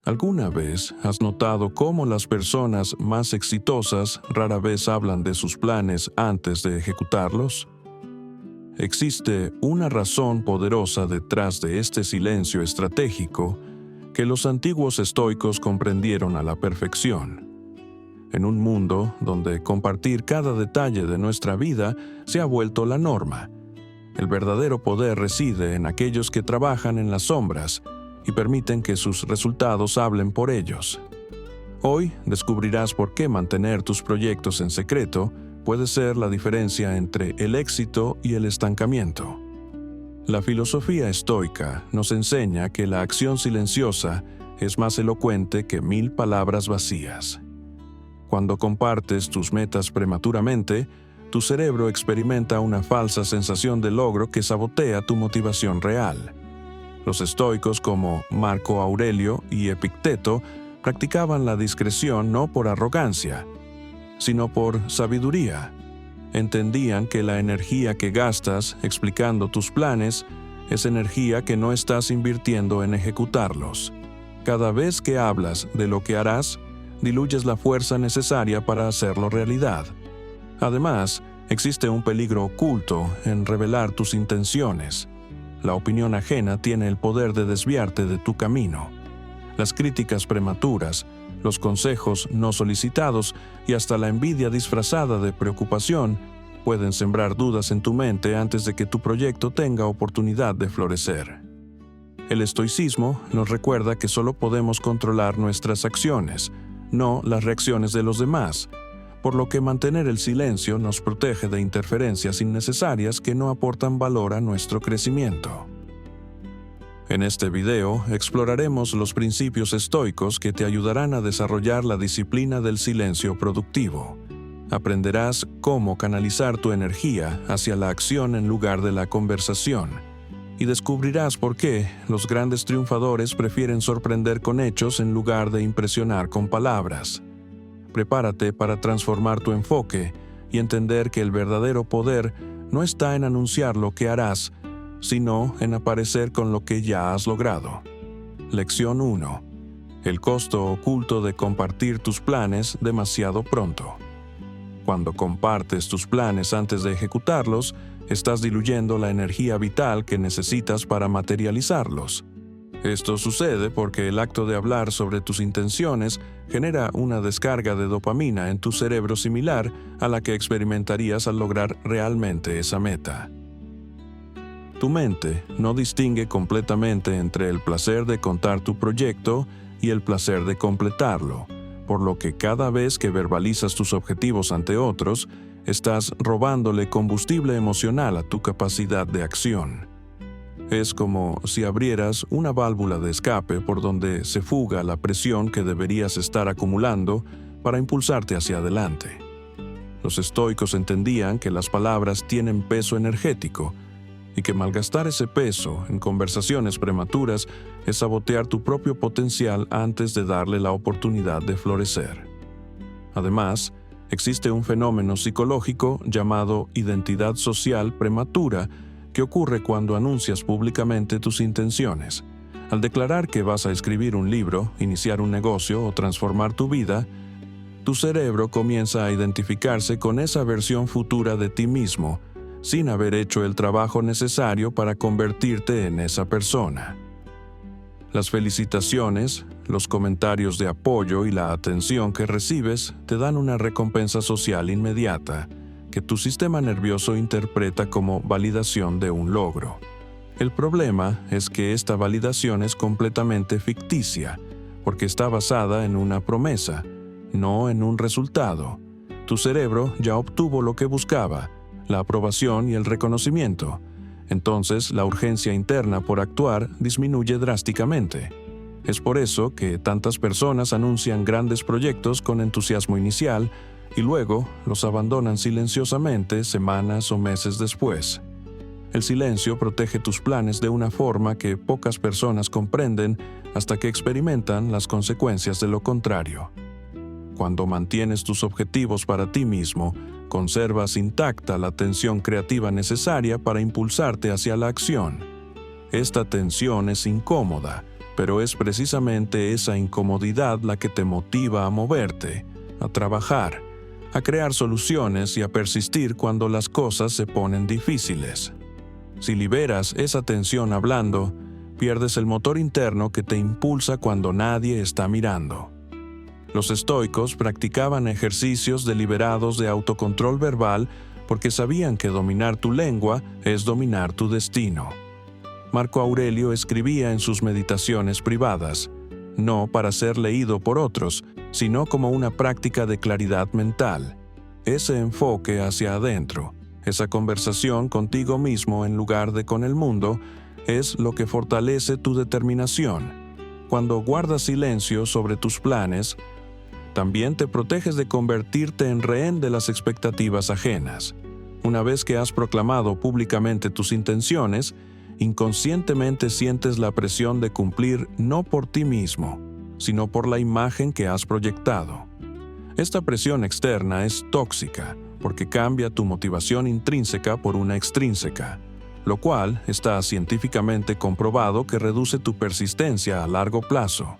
¿Alguna vez has notado cómo las personas más exitosas rara vez hablan de sus planes antes de ejecutarlos? Existe una razón poderosa detrás de este silencio estratégico que los antiguos estoicos comprendieron a la perfección. En un mundo donde compartir cada detalle de nuestra vida se ha vuelto la norma, el verdadero poder reside en aquellos que trabajan en las sombras y permiten que sus resultados hablen por ellos. Hoy descubrirás por qué mantener tus proyectos en secreto puede ser la diferencia entre el éxito y el estancamiento. La filosofía estoica nos enseña que la acción silenciosa es más elocuente que 1000 palabras vacías. Cuando compartes tus metas prematuramente, tu cerebro experimenta una falsa sensación de logro que sabotea tu motivación real. Los estoicos como Marco Aurelio y Epicteto practicaban la discreción no por arrogancia, sino por sabiduría. Entendían que la energía que gastas explicando tus planes es energía que no estás invirtiendo en ejecutarlos. Cada vez que hablas de lo que harás, diluyes la fuerza necesaria para hacerlo realidad. Además, existe un peligro oculto en revelar tus intenciones. La opinión ajena tiene el poder de desviarte de tu camino. Las críticas prematuras, los consejos no solicitados y hasta la envidia disfrazada de preocupación pueden sembrar dudas en tu mente antes de que tu proyecto tenga oportunidad de florecer. El estoicismo nos recuerda que solo podemos controlar nuestras acciones, no las reacciones de los demás, por lo que mantener el silencio nos protege de interferencias innecesarias que no aportan valor a nuestro crecimiento. En este video exploraremos los principios estoicos que te ayudarán a desarrollar la disciplina del silencio productivo. Aprenderás cómo canalizar tu energía hacia la acción en lugar de la conversación, y descubrirás por qué los grandes triunfadores prefieren sorprender con hechos en lugar de impresionar con palabras. Prepárate para transformar tu enfoque y entender que el verdadero poder no está en anunciar lo que harás, sino en aparecer con lo que ya has logrado. Lección 1. El costo oculto de compartir tus planes demasiado pronto. Cuando compartes tus planes antes de ejecutarlos, estás diluyendo la energía vital que necesitas para materializarlos. Esto sucede porque el acto de hablar sobre tus intenciones genera una descarga de dopamina en tu cerebro similar a la que experimentarías al lograr realmente esa meta. Tu mente no distingue completamente entre el placer de contar tu proyecto y el placer de completarlo, por lo que cada vez que verbalizas tus objetivos ante otros, estás robándole combustible emocional a tu capacidad de acción. Es como si abrieras una válvula de escape por donde se fuga la presión que deberías estar acumulando para impulsarte hacia adelante. Los estoicos entendían que las palabras tienen peso energético y que malgastar ese peso en conversaciones prematuras es sabotear tu propio potencial antes de darle la oportunidad de florecer. Además, existe un fenómeno psicológico llamado identidad social prematura que ocurre cuando anuncias públicamente tus intenciones. Al declarar que vas a escribir un libro, iniciar un negocio o transformar tu vida, tu cerebro comienza a identificarse con esa versión futura de ti mismo, sin haber hecho el trabajo necesario para convertirte en esa persona. Las felicitaciones, los comentarios de apoyo y la atención que recibes te dan una recompensa social inmediata, que tu sistema nervioso interpreta como validación de un logro. El problema es que esta validación es completamente ficticia, porque está basada en una promesa, no en un resultado. Tu cerebro ya obtuvo lo que buscaba, la aprobación y el reconocimiento. Entonces, la urgencia interna por actuar disminuye drásticamente. Es por eso que tantas personas anuncian grandes proyectos con entusiasmo inicial y luego los abandonan silenciosamente semanas o meses después. El silencio protege tus planes de una forma que pocas personas comprenden hasta que experimentan las consecuencias de lo contrario. Cuando mantienes tus objetivos para ti mismo, conservas intacta la tensión creativa necesaria para impulsarte hacia la acción. Esta tensión es incómoda, pero es precisamente esa incomodidad la que te motiva a moverte, a trabajar, a crear soluciones y a persistir cuando las cosas se ponen difíciles. Si liberas esa tensión hablando, pierdes el motor interno que te impulsa cuando nadie está mirando. Los estoicos practicaban ejercicios deliberados de autocontrol verbal porque sabían que dominar tu lengua es dominar tu destino. Marco Aurelio escribía en sus meditaciones privadas, no para ser leído por otros, sino como una práctica de claridad mental. Ese enfoque hacia adentro, esa conversación contigo mismo en lugar de con el mundo, es lo que fortalece tu determinación. Cuando guardas silencio sobre tus planes, también te proteges de convertirte en rehén de las expectativas ajenas. Una vez que has proclamado públicamente tus intenciones, inconscientemente sientes la presión de cumplir no por ti mismo, sino por la imagen que has proyectado. Esta presión externa es tóxica porque cambia tu motivación intrínseca por una extrínseca, lo cual está científicamente comprobado que reduce tu persistencia a largo plazo.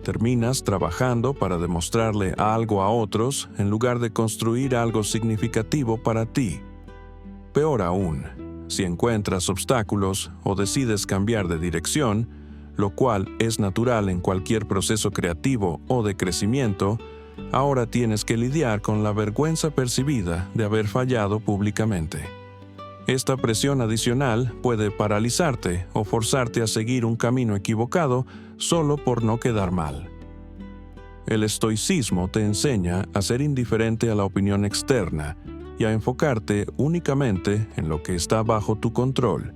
Terminas trabajando para demostrarle algo a otros en lugar de construir algo significativo para ti. Peor aún, si encuentras obstáculos o decides cambiar de dirección, lo cual es natural en cualquier proceso creativo o de crecimiento, ahora tienes que lidiar con la vergüenza percibida de haber fallado públicamente. Esta presión adicional puede paralizarte o forzarte a seguir un camino equivocado solo por no quedar mal. El estoicismo te enseña a ser indiferente a la opinión externa y a enfocarte únicamente en lo que está bajo tu control.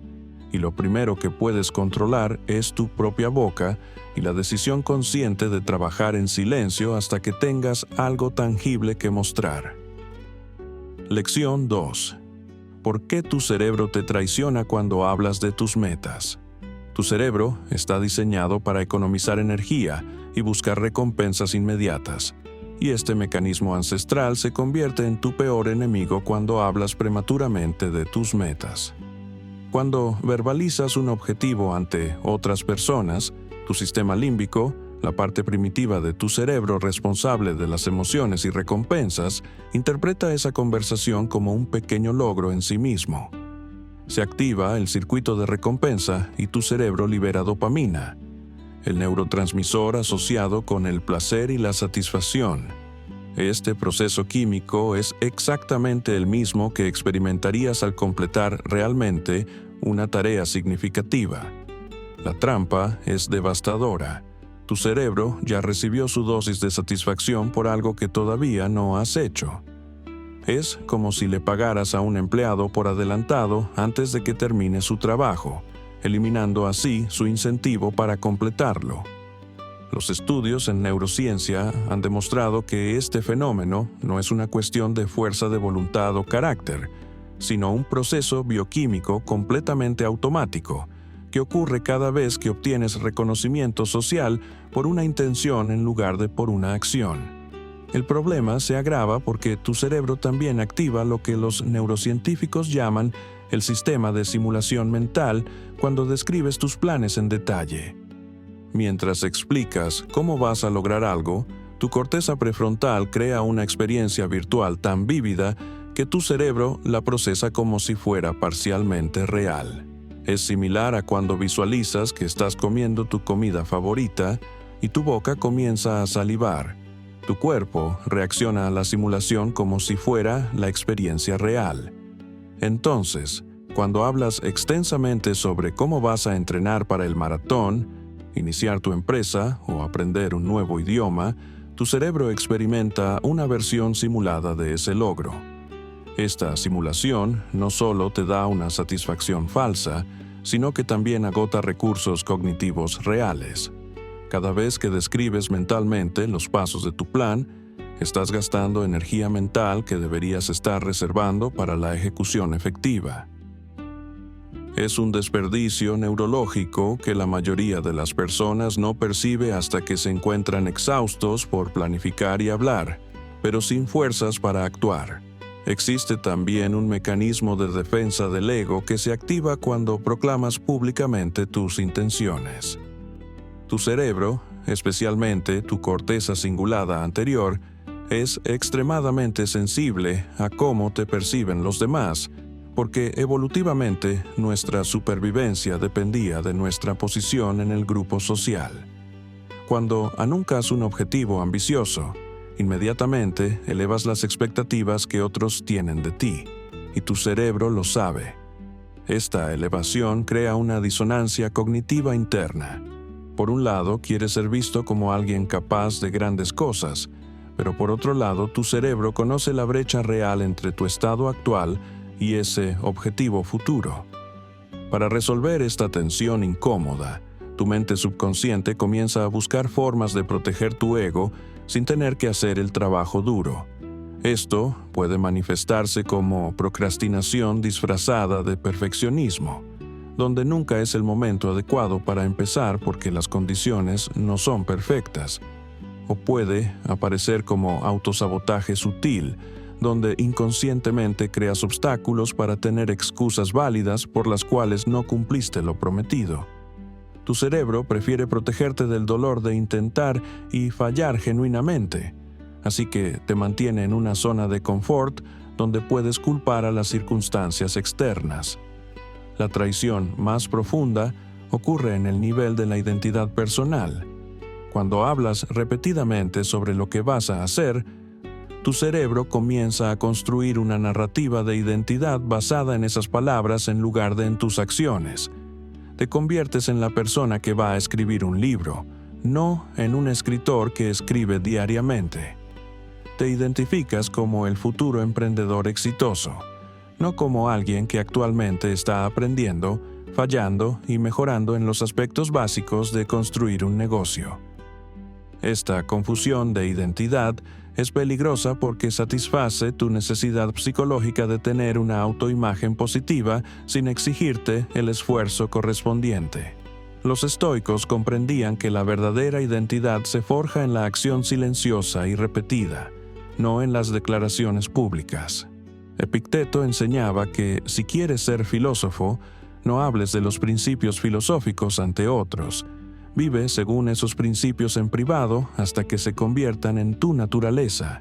Y lo primero que puedes controlar es tu propia boca y la decisión consciente de trabajar en silencio hasta que tengas algo tangible que mostrar. Lección 2. ¿Por qué tu cerebro te traiciona cuando hablas de tus metas? Tu cerebro está diseñado para economizar energía y buscar recompensas inmediatas, y este mecanismo ancestral se convierte en tu peor enemigo cuando hablas prematuramente de tus metas. Cuando verbalizas un objetivo ante otras personas, tu sistema límbico, la parte primitiva de tu cerebro responsable de las emociones y recompensas, interpreta esa conversación como un pequeño logro en sí mismo. Se activa el circuito de recompensa y tu cerebro libera dopamina, el neurotransmisor asociado con el placer y la satisfacción. Este proceso químico es exactamente el mismo que experimentarías al completar realmente una tarea significativa. La trampa es devastadora. Tu cerebro ya recibió su dosis de satisfacción por algo que todavía no has hecho. Es como si le pagaras a un empleado por adelantado antes de que termine su trabajo, eliminando así su incentivo para completarlo. Los estudios en neurociencia han demostrado que este fenómeno no es una cuestión de fuerza de voluntad o carácter, sino un proceso bioquímico completamente automático, que ocurre cada vez que obtienes reconocimiento social por una intención en lugar de por una acción. El problema se agrava porque tu cerebro también activa lo que los neurocientíficos llaman el sistema de simulación mental cuando describes tus planes en detalle. Mientras explicas cómo vas a lograr algo, tu corteza prefrontal crea una experiencia virtual tan vívida que tu cerebro la procesa como si fuera parcialmente real. Es similar a cuando visualizas que estás comiendo tu comida favorita y tu boca comienza a salivar. Tu cuerpo reacciona a la simulación como si fuera la experiencia real. Entonces, cuando hablas extensamente sobre cómo vas a entrenar para el maratón, iniciar tu empresa o aprender un nuevo idioma, tu cerebro experimenta una versión simulada de ese logro. Esta simulación no solo te da una satisfacción falsa, sino que también agota recursos cognitivos reales. Cada vez que describes mentalmente los pasos de tu plan, estás gastando energía mental que deberías estar reservando para la ejecución efectiva. Es un desperdicio neurológico que la mayoría de las personas no percibe hasta que se encuentran exhaustos por planificar y hablar, pero sin fuerzas para actuar. Existe también un mecanismo de defensa del ego que se activa cuando proclamas públicamente tus intenciones. Tu cerebro, especialmente tu corteza cingulada anterior, es extremadamente sensible a cómo te perciben los demás, porque evolutivamente nuestra supervivencia dependía de nuestra posición en el grupo social. Cuando anuncias un objetivo ambicioso, inmediatamente elevas las expectativas que otros tienen de ti, y tu cerebro lo sabe. Esta elevación crea una disonancia cognitiva interna. Por un lado, quieres ser visto como alguien capaz de grandes cosas, pero por otro lado, tu cerebro conoce la brecha real entre tu estado actual y ese objetivo futuro. Para resolver esta tensión incómoda, tu mente subconsciente comienza a buscar formas de proteger tu ego sin tener que hacer el trabajo duro. Esto puede manifestarse como procrastinación disfrazada de perfeccionismo, donde nunca es el momento adecuado para empezar porque las condiciones no son perfectas. O puede aparecer como autosabotaje sutil, donde inconscientemente creas obstáculos para tener excusas válidas por las cuales no cumpliste lo prometido. Tu cerebro prefiere protegerte del dolor de intentar y fallar genuinamente, así que te mantiene en una zona de confort donde puedes culpar a las circunstancias externas. La traición más profunda ocurre en el nivel de la identidad personal. Cuando hablas repetidamente sobre lo que vas a hacer, tu cerebro comienza a construir una narrativa de identidad basada en esas palabras en lugar de en tus acciones. Te conviertes en la persona que va a escribir un libro, no en un escritor que escribe diariamente. Te identificas como el futuro emprendedor exitoso, no como alguien que actualmente está aprendiendo, fallando y mejorando en los aspectos básicos de construir un negocio. Esta confusión de identidad es peligrosa porque satisface tu necesidad psicológica de tener una autoimagen positiva sin exigirte el esfuerzo correspondiente. Los estoicos comprendían que la verdadera identidad se forja en la acción silenciosa y repetida, no en las declaraciones públicas. Epicteto enseñaba que si quieres ser filósofo, no hables de los principios filosóficos ante otros. Vive según esos principios en privado hasta que se conviertan en tu naturaleza.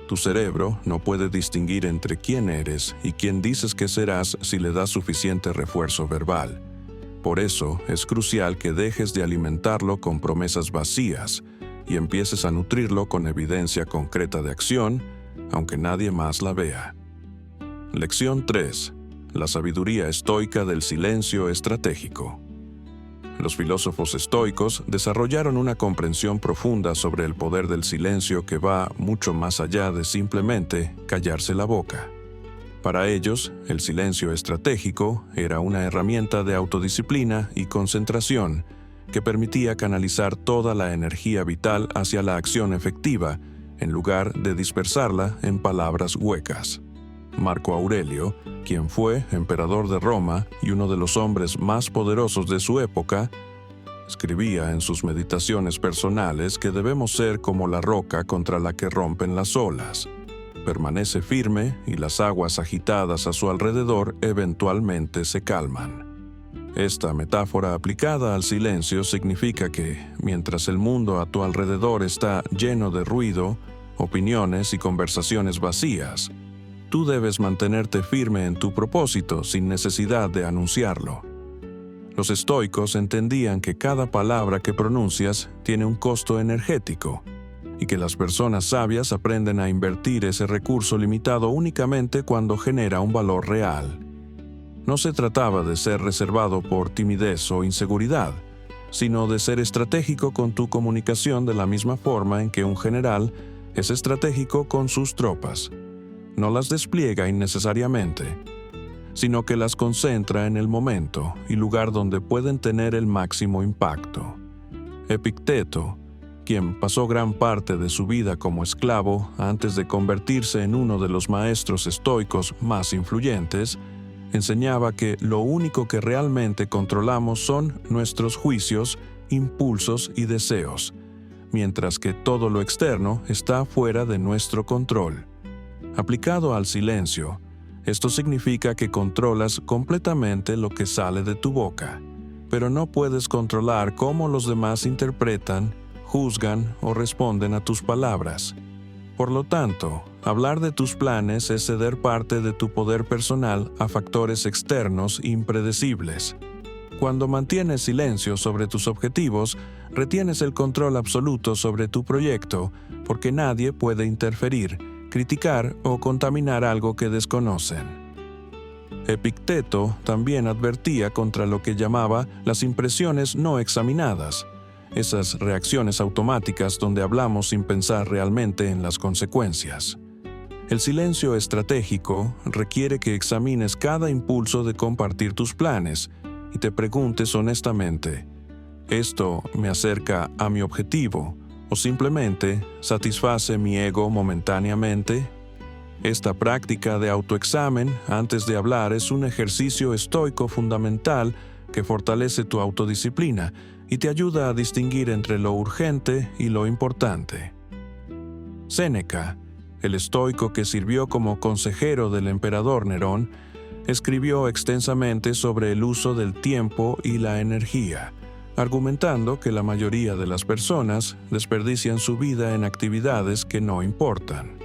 Tu cerebro no puede distinguir entre quién eres y quién dices que serás si le das suficiente refuerzo verbal. Por eso es crucial que dejes de alimentarlo con promesas vacías y empieces a nutrirlo con evidencia concreta de acción, aunque nadie más la vea. Lección 3. La sabiduría estoica del silencio estratégico. Los filósofos estoicos desarrollaron una comprensión profunda sobre el poder del silencio que va mucho más allá de simplemente callarse la boca. Para ellos, el silencio estratégico era una herramienta de autodisciplina y concentración que permitía canalizar toda la energía vital hacia la acción efectiva, en lugar de dispersarla en palabras huecas. Marco Aurelio, quien fue emperador de Roma y uno de los hombres más poderosos de su época, escribía en sus meditaciones personales que debemos ser como la roca contra la que rompen las olas. Permanece firme y las aguas agitadas a su alrededor eventualmente se calman. Esta metáfora aplicada al silencio significa que, mientras el mundo a tu alrededor está lleno de ruido, opiniones y conversaciones vacías, tú debes mantenerte firme en tu propósito sin necesidad de anunciarlo. Los estoicos entendían que cada palabra que pronuncias tiene un costo energético y que las personas sabias aprenden a invertir ese recurso limitado únicamente cuando genera un valor real. No se trataba de ser reservado por timidez o inseguridad, sino de ser estratégico con tu comunicación de la misma forma en que un general es estratégico con sus tropas. No las despliega innecesariamente, sino que las concentra en el momento y lugar donde pueden tener el máximo impacto. Epicteto, quien pasó gran parte de su vida como esclavo antes de convertirse en uno de los maestros estoicos más influyentes, enseñaba que lo único que realmente controlamos son nuestros juicios, impulsos y deseos, mientras que todo lo externo está fuera de nuestro control. Aplicado al silencio, esto significa que controlas completamente lo que sale de tu boca. pero no puedes controlar cómo los demás interpretan, juzgan o responden a tus palabras. Por lo tanto, hablar de tus planes es ceder parte de tu poder personal a factores externos impredecibles. Cuando mantienes silencio sobre tus objetivos, retienes el control absoluto sobre tu proyecto, porque nadie puede interferir, criticar o contaminar algo que desconocen. Epicteto también advertía contra lo que llamaba las impresiones no examinadas, esas reacciones automáticas donde hablamos sin pensar realmente en las consecuencias. El silencio estratégico requiere que examines cada impulso de compartir tus planes y te preguntes honestamente, ¿esto me acerca a mi objetivo o simplemente satisface mi ego momentáneamente? Esta práctica de autoexamen antes de hablar es un ejercicio estoico fundamental que fortalece tu autodisciplina y te ayuda a distinguir entre lo urgente y lo importante. Séneca, el estoico que sirvió como consejero del emperador Nerón, escribió extensamente sobre el uso del tiempo y la energía, argumentando que la mayoría de las personas desperdician su vida en actividades que no importan.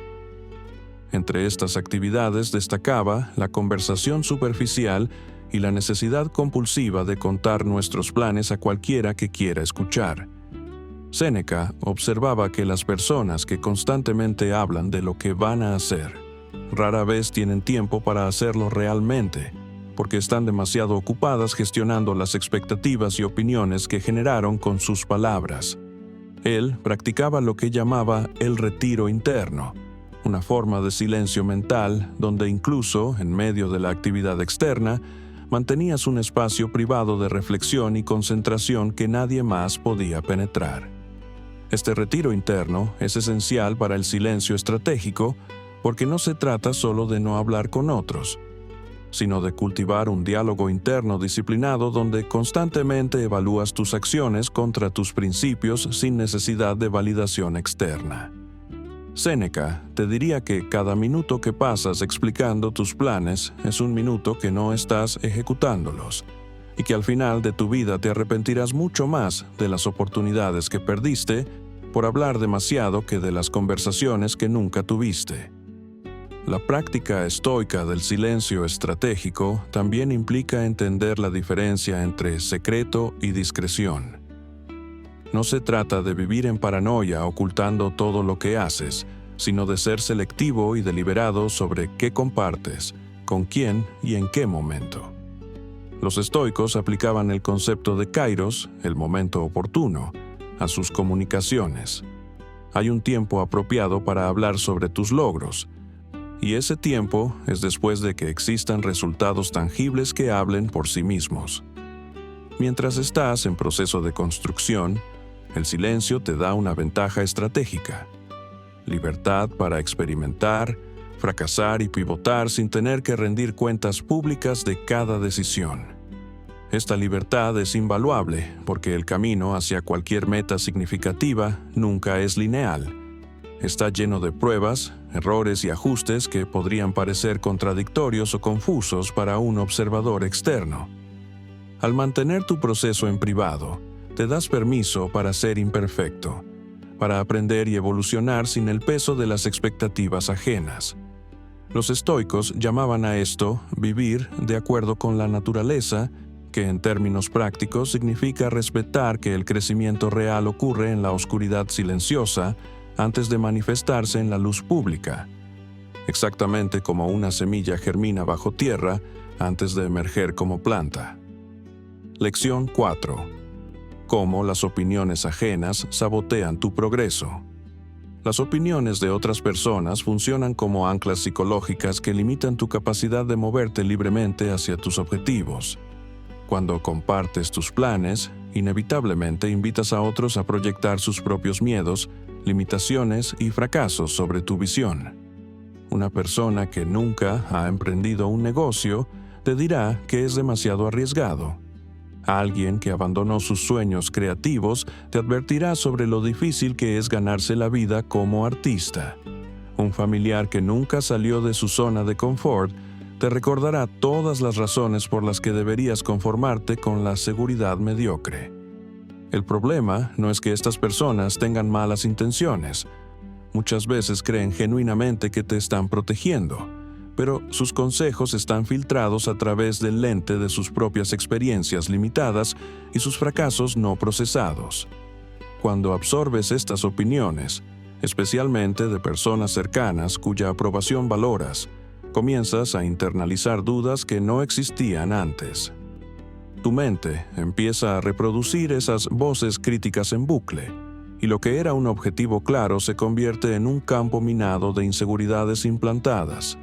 Entre estas actividades destacaba la conversación superficial y la necesidad compulsiva de contar nuestros planes a cualquiera que quiera escuchar. Séneca observaba que las personas que constantemente hablan de lo que van a hacer rara vez tienen tiempo para hacerlo realmente, porque están demasiado ocupadas gestionando las expectativas y opiniones que generaron con sus palabras. Él practicaba lo que llamaba el retiro interno, una forma de silencio mental donde incluso en medio de la actividad externa mantenías un espacio privado de reflexión y concentración que nadie más podía penetrar. Este retiro interno es esencial para el silencio estratégico porque no se trata solo de no hablar con otros, sino de cultivar un diálogo interno disciplinado donde constantemente evalúas tus acciones contra tus principios sin necesidad de validación externa. Séneca te diría que cada minuto que pasas explicando tus planes es un minuto que no estás ejecutándolos, y que al final de tu vida te arrepentirás mucho más de las oportunidades que perdiste por hablar demasiado que de las conversaciones que nunca tuviste. La práctica estoica del silencio estratégico también implica entender la diferencia entre secreto y discreción. No se trata de vivir en paranoia ocultando todo lo que haces, sino de ser selectivo y deliberado sobre qué compartes, con quién y en qué momento. Los estoicos aplicaban el concepto de kairos, el momento oportuno, a sus comunicaciones. Hay un tiempo apropiado para hablar sobre tus logros, y ese tiempo es después de que existan resultados tangibles que hablen por sí mismos. Mientras estás en proceso de construcción, el silencio te da una ventaja estratégica: libertad para experimentar, fracasar y pivotar sin tener que rendir cuentas públicas de cada decisión. Esta libertad es invaluable porque el camino hacia cualquier meta significativa nunca es lineal. Está lleno de pruebas, errores y ajustes que podrían parecer contradictorios o confusos para un observador externo. Al mantener tu proceso en privado, te das permiso para ser imperfecto, para aprender y evolucionar sin el peso de las expectativas ajenas. Los estoicos llamaban a esto vivir de acuerdo con la naturaleza, que en términos prácticos significa respetar que el crecimiento real ocurre en la oscuridad silenciosa antes de manifestarse en la luz pública, exactamente como una semilla germina bajo tierra antes de emerger como planta. Lección 4. Cómo las opiniones ajenas sabotean tu progreso. Las opiniones de otras personas funcionan como anclas psicológicas que limitan tu capacidad de moverte libremente hacia tus objetivos. Cuando compartes tus planes, inevitablemente invitas a otros a proyectar sus propios miedos, limitaciones y fracasos sobre tu visión. Una persona que nunca ha emprendido un negocio te dirá que es demasiado arriesgado. Alguien que abandonó sus sueños creativos te advertirá sobre lo difícil que es ganarse la vida como artista. Un familiar que nunca salió de su zona de confort te recordará todas las razones por las que deberías conformarte con la seguridad mediocre. El problema no es que estas personas tengan malas intenciones. Muchas veces creen genuinamente que te están protegiendo, pero sus consejos están filtrados a través del lente de sus propias experiencias limitadas y sus fracasos no procesados. Cuando absorbes estas opiniones, especialmente de personas cercanas cuya aprobación valoras, comienzas a internalizar dudas que no existían antes. Tu mente empieza a reproducir esas voces críticas en bucle, y lo que era un objetivo claro se convierte en un campo minado de inseguridades implantadas.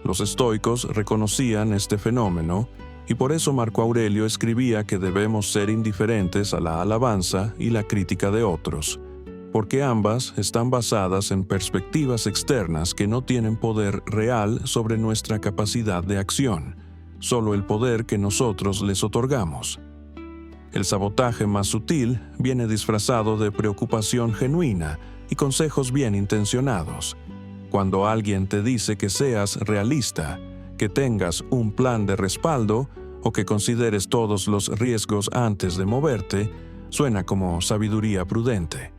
Los estoicos reconocían este fenómeno, y por eso Marco Aurelio escribía que debemos ser indiferentes a la alabanza y la crítica de otros, porque ambas están basadas en perspectivas externas que no tienen poder real sobre nuestra capacidad de acción, solo el poder que nosotros les otorgamos. El sabotaje más sutil viene disfrazado de preocupación genuina y consejos bien intencionados. Cuando alguien te dice que seas realista, que tengas un plan de respaldo o que consideres todos los riesgos antes de moverte, suena como sabiduría prudente.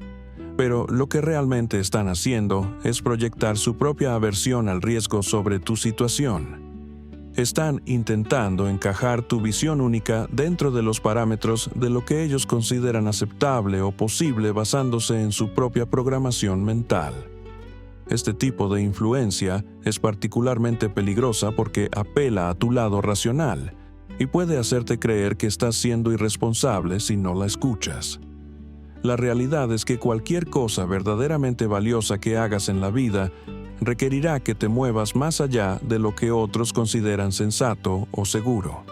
Pero lo que realmente están haciendo es proyectar su propia aversión al riesgo sobre tu situación. Están intentando encajar tu visión única dentro de los parámetros de lo que ellos consideran aceptable o posible basándose en su propia programación mental. Este tipo de influencia es particularmente peligrosa porque apela a tu lado racional y puede hacerte creer que estás siendo irresponsable si no la escuchas. La realidad es que cualquier cosa verdaderamente valiosa que hagas en la vida requerirá que te muevas más allá de lo que otros consideran sensato o seguro.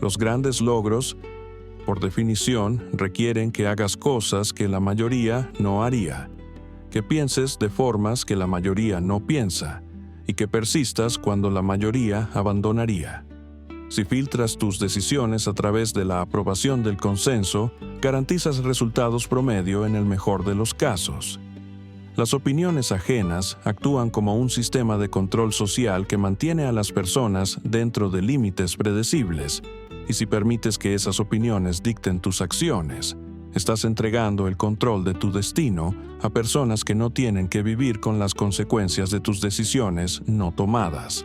Los grandes logros, por definición, requieren que hagas cosas que la mayoría no haría, que pienses de formas que la mayoría no piensa y que persistas cuando la mayoría abandonaría. Si filtras tus decisiones a través de la aprobación del consenso, garantizas resultados promedio en el mejor de los casos. Las opiniones ajenas actúan como un sistema de control social que mantiene a las personas dentro de límites predecibles, y si permites que esas opiniones dicten tus acciones, estás entregando el control de tu destino a personas que no tienen que vivir con las consecuencias de tus decisiones no tomadas.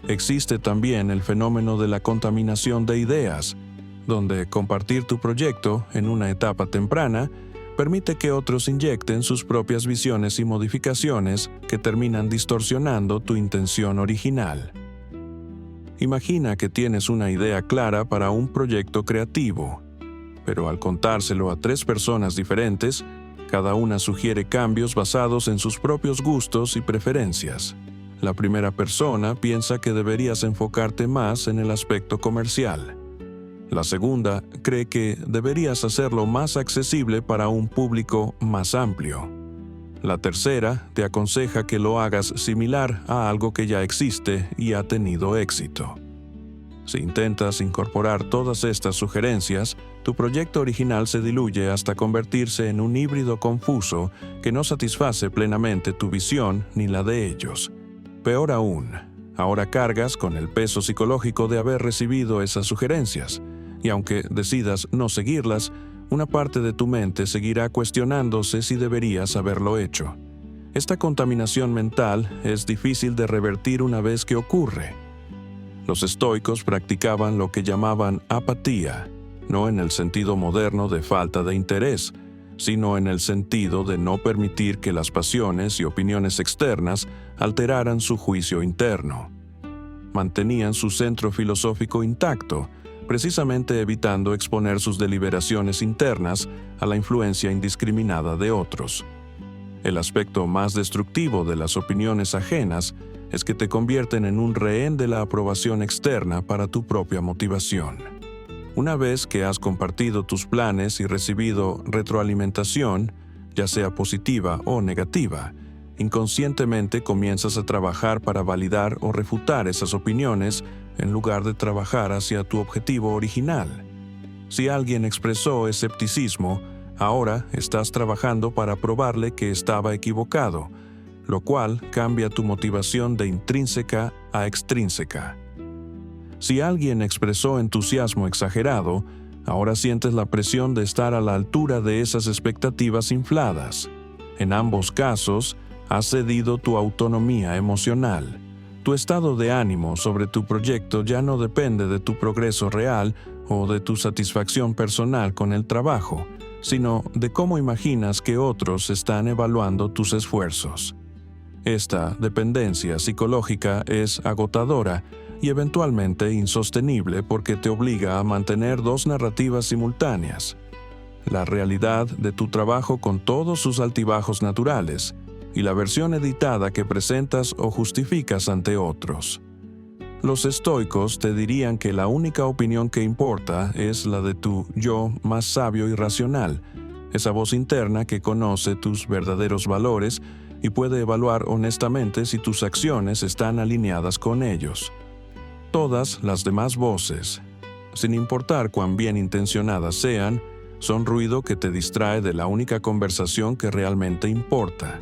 Existe también el fenómeno de la contaminación de ideas, donde compartir tu proyecto en una etapa temprana permite que otros inyecten sus propias visiones y modificaciones que terminan distorsionando tu intención original. Imagina que tienes una idea clara para un proyecto creativo, pero al contárselo a 3 personas diferentes, cada una sugiere cambios basados en sus propios gustos y preferencias. La primera persona piensa que deberías enfocarte más en el aspecto comercial. La segunda cree que deberías hacerlo más accesible para un público más amplio. La tercera te aconseja que lo hagas similar a algo que ya existe y ha tenido éxito. Si intentas incorporar todas estas sugerencias, tu proyecto original se diluye hasta convertirse en un híbrido confuso que no satisface plenamente tu visión ni la de ellos. Peor aún, ahora cargas con el peso psicológico de haber recibido esas sugerencias, y aunque decidas no seguirlas, una parte de tu mente seguirá cuestionándose si deberías haberlo hecho. Esta contaminación mental es difícil de revertir una vez que ocurre. Los estoicos practicaban lo que llamaban apatía, no en el sentido moderno de falta de interés, sino en el sentido de no permitir que las pasiones y opiniones externas alteraran su juicio interno. Mantenían su centro filosófico intacto, precisamente evitando exponer sus deliberaciones internas a la influencia indiscriminada de otros. El aspecto más destructivo de las opiniones ajenas es que te convierten en un rehén de la aprobación externa para tu propia motivación. Una vez que has compartido tus planes y recibido retroalimentación, ya sea positiva o negativa, inconscientemente comienzas a trabajar para validar o refutar esas opiniones en lugar de trabajar hacia tu objetivo original. Si alguien expresó escepticismo, ahora estás trabajando para probarle que estaba equivocado, lo cual cambia tu motivación de intrínseca a extrínseca. Si alguien expresó entusiasmo exagerado, ahora sientes la presión de estar a la altura de esas expectativas infladas. En ambos casos, has cedido tu autonomía emocional. Tu estado de ánimo sobre tu proyecto ya no depende de tu progreso real o de tu satisfacción personal con el trabajo, sino de cómo imaginas que otros están evaluando tus esfuerzos. Esta dependencia psicológica es agotadora y eventualmente insostenible porque te obliga a mantener dos narrativas simultáneas: la realidad de tu trabajo con todos sus altibajos naturales y la versión editada que presentas o justificas ante otros. Los estoicos te dirían que la única opinión que importa es la de tu yo más sabio y racional, esa voz interna que conoce tus verdaderos valores y puede evaluar honestamente si tus acciones están alineadas con ellos. Todas las demás voces, sin importar cuán bien intencionadas sean, son ruido que te distrae de la única conversación que realmente importa: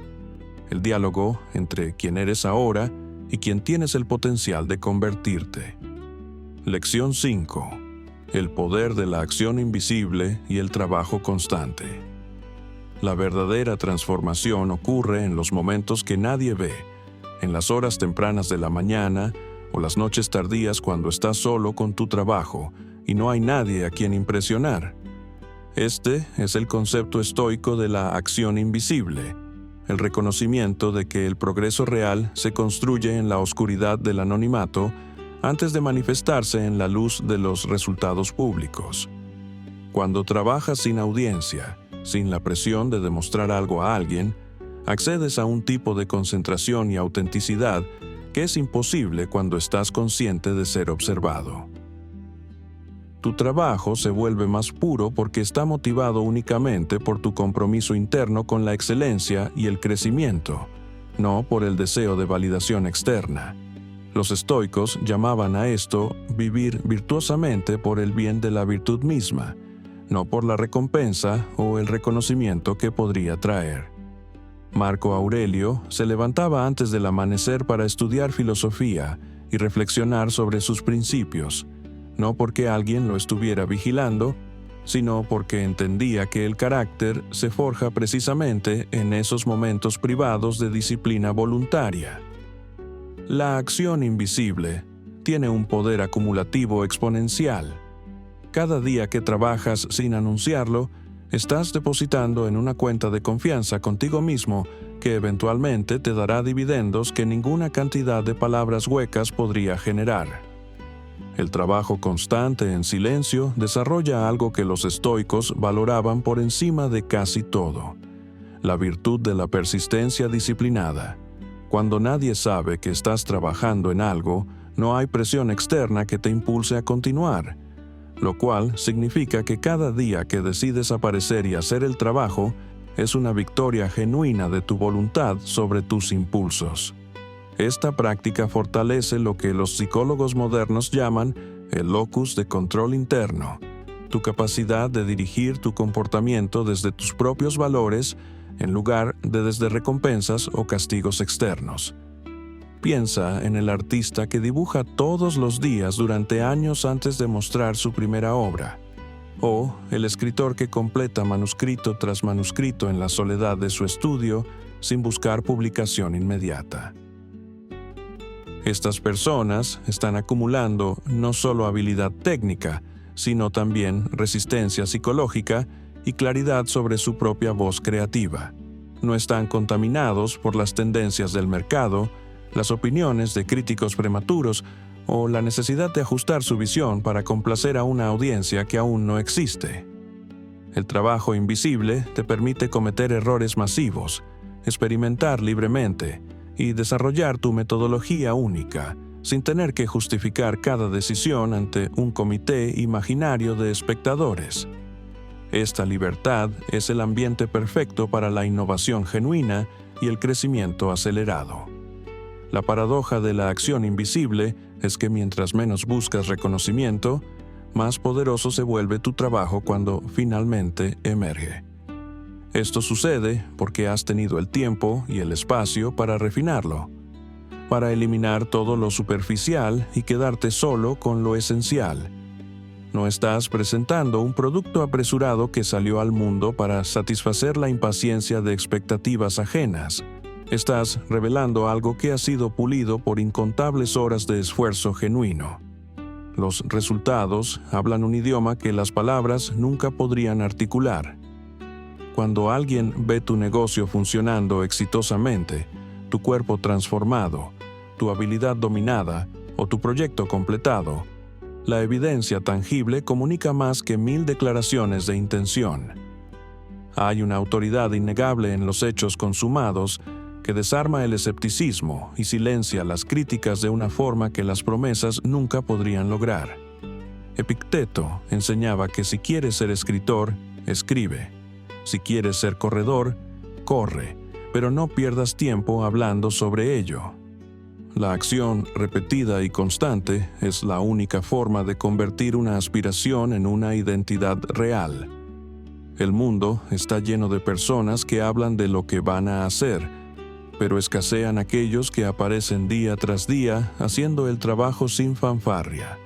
el diálogo entre quien eres ahora y quien tienes el potencial de convertirte. Lección 5. El poder de la acción invisible y el trabajo constante. La verdadera transformación ocurre en los momentos que nadie ve, en las horas tempranas de la mañana o las noches tardías cuando estás solo con tu trabajo y no hay nadie a quien impresionar. Este es el concepto estoico de la acción invisible, el reconocimiento de que el progreso real se construye en la oscuridad del anonimato antes de manifestarse en la luz de los resultados públicos. Cuando trabajas sin audiencia, sin la presión de demostrar algo a alguien, accedes a un tipo de concentración y autenticidad que es imposible cuando estás consciente de ser observado. Tu trabajo se vuelve más puro porque está motivado únicamente por tu compromiso interno con la excelencia y el crecimiento, no por el deseo de validación externa. Los estoicos llamaban a esto vivir virtuosamente por el bien de la virtud misma, no por la recompensa o el reconocimiento que podría traer. Marco Aurelio se levantaba antes del amanecer para estudiar filosofía y reflexionar sobre sus principios, no porque alguien lo estuviera vigilando, sino porque entendía que el carácter se forja precisamente en esos momentos privados de disciplina voluntaria. La acción invisible tiene un poder acumulativo exponencial. Cada día que trabajas sin anunciarlo, estás depositando en una cuenta de confianza contigo mismo que eventualmente te dará dividendos que ninguna cantidad de palabras huecas podría generar. El trabajo constante en silencio desarrolla algo que los estoicos valoraban por encima de casi todo: la virtud de la persistencia disciplinada. Cuando nadie sabe que estás trabajando en algo, no hay presión externa que te impulse a continuar, lo cual significa que cada día que decides aparecer y hacer el trabajo es una victoria genuina de tu voluntad sobre tus impulsos. Esta práctica fortalece lo que los psicólogos modernos llaman el locus de control interno, tu capacidad de dirigir tu comportamiento desde tus propios valores en lugar de desde recompensas o castigos externos. Piensa en el artista que dibuja todos los días durante años antes de mostrar su primera obra, o el escritor que completa manuscrito tras manuscrito en la soledad de su estudio sin buscar publicación inmediata. Estas personas están acumulando no solo habilidad técnica, sino también resistencia psicológica y claridad sobre su propia voz creativa. No están contaminados por las tendencias del mercado, las opiniones de críticos prematuros o la necesidad de ajustar su visión para complacer a una audiencia que aún no existe. El trabajo invisible te permite cometer errores masivos, experimentar libremente y desarrollar tu metodología única, sin tener que justificar cada decisión ante un comité imaginario de espectadores. Esta libertad es el ambiente perfecto para la innovación genuina y el crecimiento acelerado. La paradoja de la acción invisible es que mientras menos buscas reconocimiento, más poderoso se vuelve tu trabajo cuando finalmente emerge. Esto sucede porque has tenido el tiempo y el espacio para refinarlo, para eliminar todo lo superficial y quedarte solo con lo esencial. No estás presentando un producto apresurado que salió al mundo para satisfacer la impaciencia de expectativas ajenas. Estás revelando algo que ha sido pulido por incontables horas de esfuerzo genuino. Los resultados hablan un idioma que las palabras nunca podrían articular. Cuando alguien ve tu negocio funcionando exitosamente, tu cuerpo transformado, tu habilidad dominada o tu proyecto completado, la evidencia tangible comunica más que 1000 declaraciones de intención. Hay una autoridad innegable en los hechos consumados que desarma el escepticismo y silencia las críticas de una forma que las promesas nunca podrían lograr. Epicteto enseñaba que si quieres ser escritor, escribe. Si quieres ser corredor, corre, pero no pierdas tiempo hablando sobre ello. La acción repetida y constante es la única forma de convertir una aspiración en una identidad real. El mundo está lleno de personas que hablan de lo que van a hacer, pero escasean aquellos que aparecen día tras día haciendo el trabajo sin fanfarria.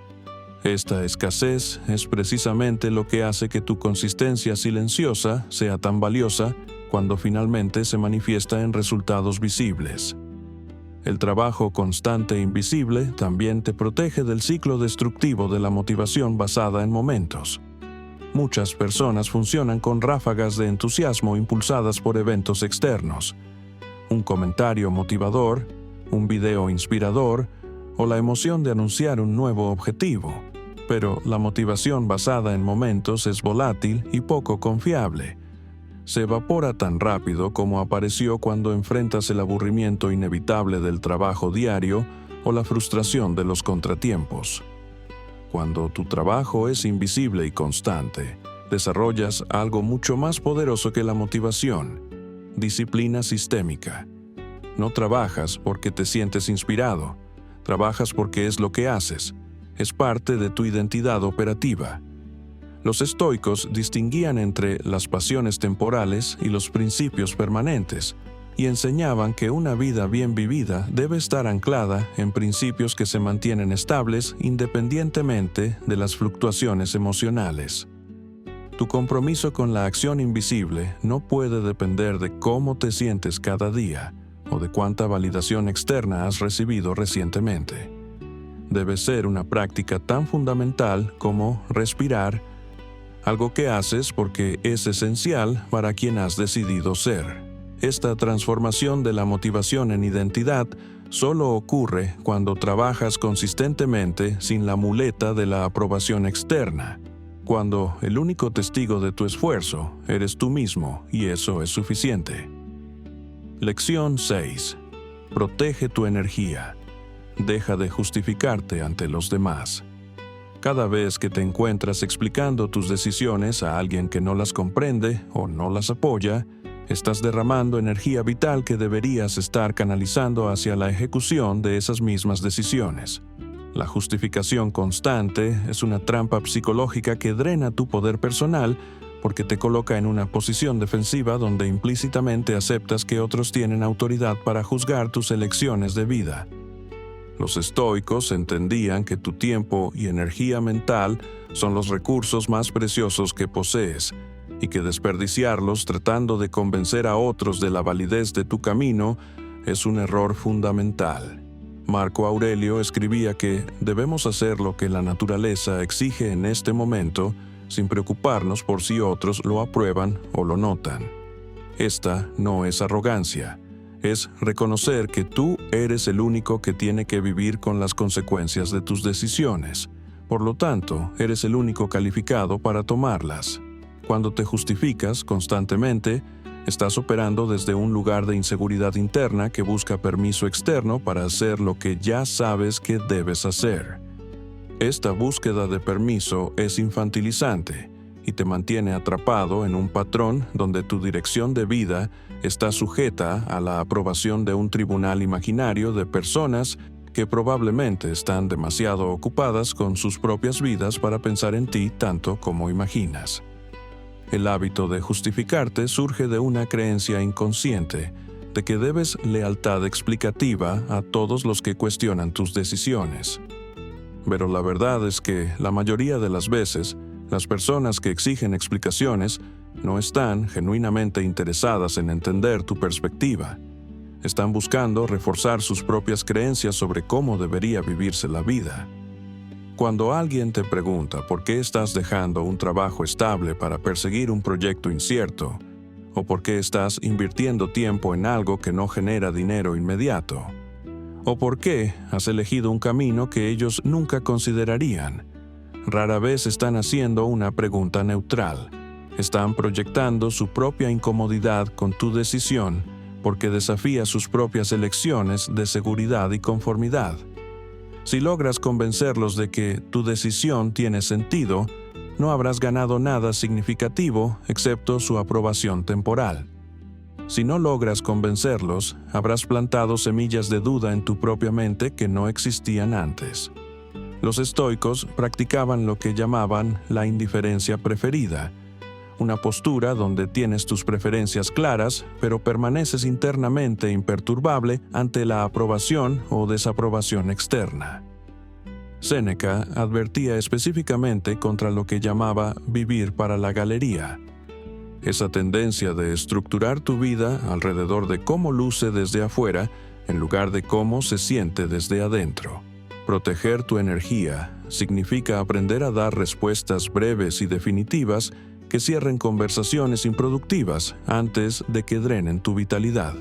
Esta escasez es precisamente lo que hace que tu consistencia silenciosa sea tan valiosa cuando finalmente se manifiesta en resultados visibles. El trabajo constante e invisible también te protege del ciclo destructivo de la motivación basada en momentos. Muchas personas funcionan con ráfagas de entusiasmo impulsadas por eventos externos. Un comentario motivador, un video inspirador o la emoción de anunciar un nuevo objetivo. Pero la motivación basada en momentos es volátil y poco confiable. Se evapora tan rápido como apareció cuando enfrentas el aburrimiento inevitable del trabajo diario o la frustración de los contratiempos. Cuando tu trabajo es invisible y constante, desarrollas algo mucho más poderoso que la motivación: disciplina sistémica. No trabajas porque te sientes inspirado, trabajas porque es lo que haces, es parte de tu identidad operativa. Los estoicos distinguían entre las pasiones temporales y los principios permanentes, y enseñaban que una vida bien vivida debe estar anclada en principios que se mantienen estables independientemente de las fluctuaciones emocionales. Tu compromiso con la acción invisible no puede depender de cómo te sientes cada día o de cuánta validación externa has recibido recientemente. Debe ser una práctica tan fundamental como respirar, algo que haces porque es esencial para quien has decidido ser. Esta transformación de la motivación en identidad solo ocurre cuando trabajas consistentemente sin la muleta de la aprobación externa, cuando el único testigo de tu esfuerzo eres tú mismo y eso es suficiente. Lección 6. Protege tu energía. Deja de justificarte ante los demás. Cada vez que te encuentras explicando tus decisiones a alguien que no las comprende o no las apoya, estás derramando energía vital que deberías estar canalizando hacia la ejecución de esas mismas decisiones. La justificación constante es una trampa psicológica que drena tu poder personal porque te coloca en una posición defensiva donde implícitamente aceptas que otros tienen autoridad para juzgar tus elecciones de vida. Los estoicos entendían que tu tiempo y energía mental son los recursos más preciosos que posees, y que desperdiciarlos tratando de convencer a otros de la validez de tu camino es un error fundamental. Marco Aurelio escribía que debemos hacer lo que la naturaleza exige en este momento, sin preocuparnos por si otros lo aprueban o lo notan. Esta no es arrogancia. Es reconocer que tú eres el único que tiene que vivir con las consecuencias de tus decisiones. Por lo tanto, eres el único calificado para tomarlas. Cuando te justificas constantemente, estás operando desde un lugar de inseguridad interna que busca permiso externo para hacer lo que ya sabes que debes hacer. Esta búsqueda de permiso es infantilizante y te mantiene atrapado en un patrón donde tu dirección de vida está sujeta a la aprobación de un tribunal imaginario de personas que probablemente están demasiado ocupadas con sus propias vidas para pensar en ti tanto como imaginas. El hábito de justificarte surge de una creencia inconsciente de que debes lealtad explicativa a todos los que cuestionan tus decisiones. Pero la verdad es que la mayoría de las veces, las personas que exigen explicaciones no están genuinamente interesadas en entender tu perspectiva. Están buscando reforzar sus propias creencias sobre cómo debería vivirse la vida. Cuando alguien te pregunta por qué estás dejando un trabajo estable para perseguir un proyecto incierto, o por qué estás invirtiendo tiempo en algo que no genera dinero inmediato, o por qué has elegido un camino que ellos nunca considerarían, rara vez están haciendo una pregunta neutral. Están proyectando su propia incomodidad con tu decisión porque desafía sus propias elecciones de seguridad y conformidad. Si logras convencerlos de que tu decisión tiene sentido, no habrás ganado nada significativo excepto su aprobación temporal. Si no logras convencerlos, habrás plantado semillas de duda en tu propia mente que no existían antes. Los estoicos practicaban lo que llamaban la indiferencia preferida, una postura donde tienes tus preferencias claras, pero permaneces internamente imperturbable ante la aprobación o desaprobación externa. Séneca advertía específicamente contra lo que llamaba vivir para la galería, esa tendencia de estructurar tu vida alrededor de cómo luce desde afuera en lugar de cómo se siente desde adentro. Proteger tu energía significa aprender a dar respuestas breves y definitivas que cierren conversaciones improductivas antes de que drenen tu vitalidad.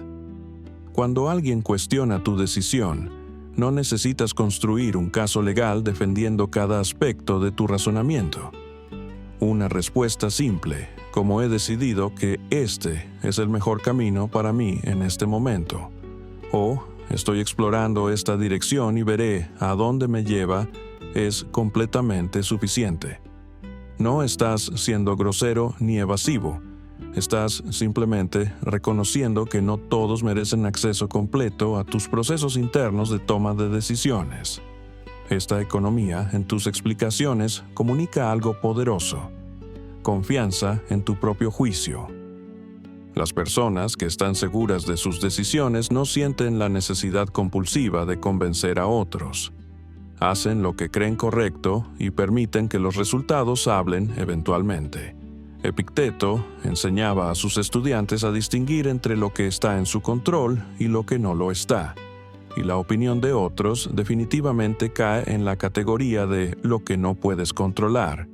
Cuando alguien cuestiona tu decisión, no necesitas construir un caso legal defendiendo cada aspecto de tu razonamiento. Una respuesta simple, como he decidido que este es el mejor camino para mí en este momento, o estoy explorando esta dirección y veré a dónde me lleva, es completamente suficiente. No estás siendo grosero ni evasivo. Estás simplemente reconociendo que no todos merecen acceso completo a tus procesos internos de toma de decisiones. Esta economía en tus explicaciones comunica algo poderoso: confianza en tu propio juicio. Las personas que están seguras de sus decisiones no sienten la necesidad compulsiva de convencer a otros. Hacen lo que creen correcto y permiten que los resultados hablen eventualmente. Epicteto enseñaba a sus estudiantes a distinguir entre lo que está en su control y lo que no lo está, y la opinión de otros definitivamente cae en la categoría de lo que no puedes controlar.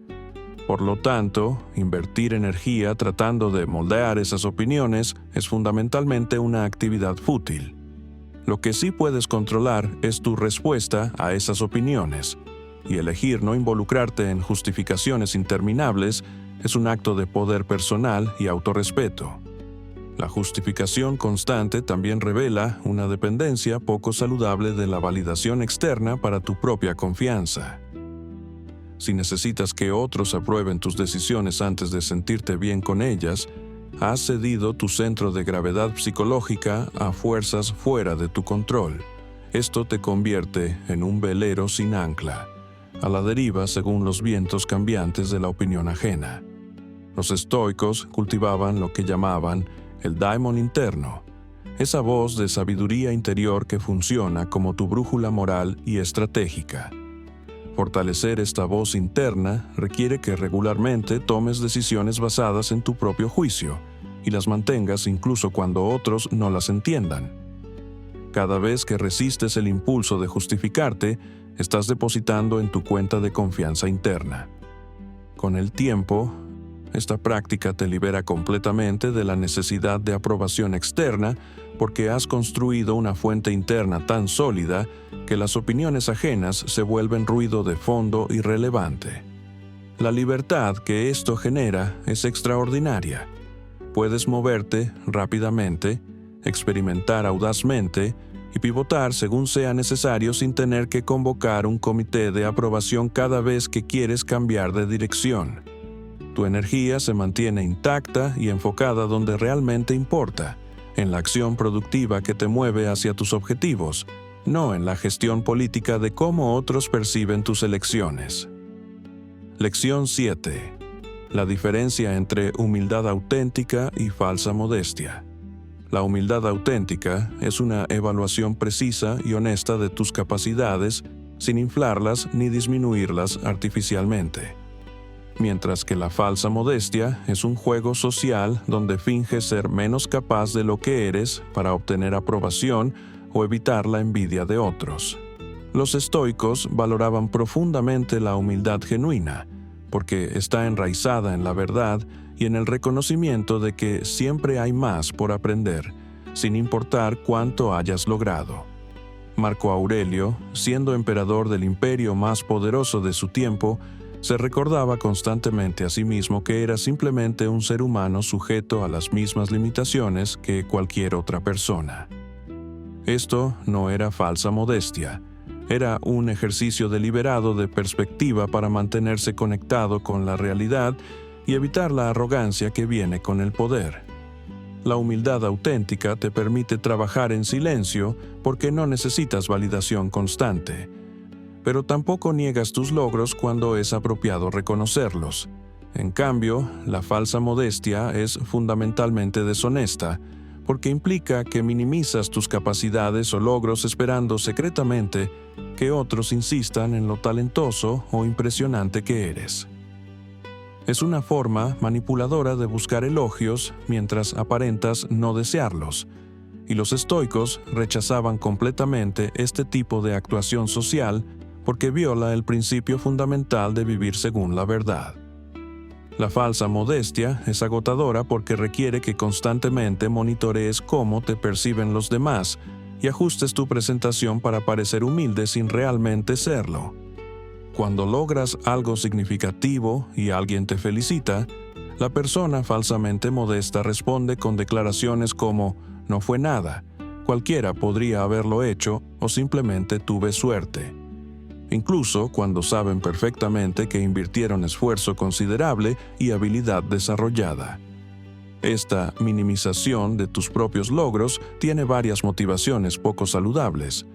Por lo tanto, invertir energía tratando de moldear esas opiniones es fundamentalmente una actividad fútil. Lo que sí puedes controlar es tu respuesta a esas opiniones, y elegir no involucrarte en justificaciones interminables es un acto de poder personal y autorrespeto. La justificación constante también revela una dependencia poco saludable de la validación externa para tu propia confianza. Si necesitas que otros aprueben tus decisiones antes de sentirte bien con ellas, has cedido tu centro de gravedad psicológica a fuerzas fuera de tu control. Esto te convierte en un velero sin ancla, a la deriva según los vientos cambiantes de la opinión ajena. Los estoicos cultivaban lo que llamaban el daimon interno, esa voz de sabiduría interior que funciona como tu brújula moral y estratégica. Fortalecer esta voz interna requiere que regularmente tomes decisiones basadas en tu propio juicio y las mantengas incluso cuando otros no las entiendan. Cada vez que resistes el impulso de justificarte, estás depositando en tu cuenta de confianza interna. Con el tiempo, esta práctica te libera completamente de la necesidad de aprobación externa porque has construido una fuente interna tan sólida que las opiniones ajenas se vuelven ruido de fondo irrelevante. La libertad que esto genera es extraordinaria. Puedes moverte rápidamente, experimentar audazmente y pivotar según sea necesario sin tener que convocar un comité de aprobación cada vez que quieres cambiar de dirección. Tu energía se mantiene intacta y enfocada donde realmente importa, en la acción productiva que te mueve hacia tus objetivos, no en la gestión política de cómo otros perciben tus elecciones. Lección 7. La diferencia entre humildad auténtica y falsa modestia. La humildad auténtica es una evaluación precisa y honesta de tus capacidades, sin inflarlas ni disminuirlas artificialmente. Mientras que la falsa modestia es un juego social donde finges ser menos capaz de lo que eres para obtener aprobación o evitar la envidia de otros. Los estoicos valoraban profundamente la humildad genuina, porque está enraizada en la verdad y en el reconocimiento de que siempre hay más por aprender, sin importar cuánto hayas logrado. Marco Aurelio, siendo emperador del imperio más poderoso de su tiempo, se recordaba constantemente a sí mismo que era simplemente un ser humano sujeto a las mismas limitaciones que cualquier otra persona. Esto no era falsa modestia, era un ejercicio deliberado de perspectiva para mantenerse conectado con la realidad y evitar la arrogancia que viene con el poder. La humildad auténtica te permite trabajar en silencio porque no necesitas validación constante, pero tampoco niegas tus logros cuando es apropiado reconocerlos. En cambio, la falsa modestia es fundamentalmente deshonesta, porque implica que minimizas tus capacidades o logros esperando secretamente que otros insistan en lo talentoso o impresionante que eres. Es una forma manipuladora de buscar elogios mientras aparentas no desearlos, y los estoicos rechazaban completamente este tipo de actuación social porque viola el principio fundamental de vivir según la verdad. La falsa modestia es agotadora porque requiere que constantemente monitorees cómo te perciben los demás y ajustes tu presentación para parecer humilde sin realmente serlo. Cuando logras algo significativo y alguien te felicita, la persona falsamente modesta responde con declaraciones como «no fue nada», «cualquiera podría haberlo hecho» o simplemente «tuve suerte». Incluso cuando saben perfectamente que invirtieron esfuerzo considerable y habilidad desarrollada. Esta minimización de tus propios logros tiene varias motivaciones poco saludables.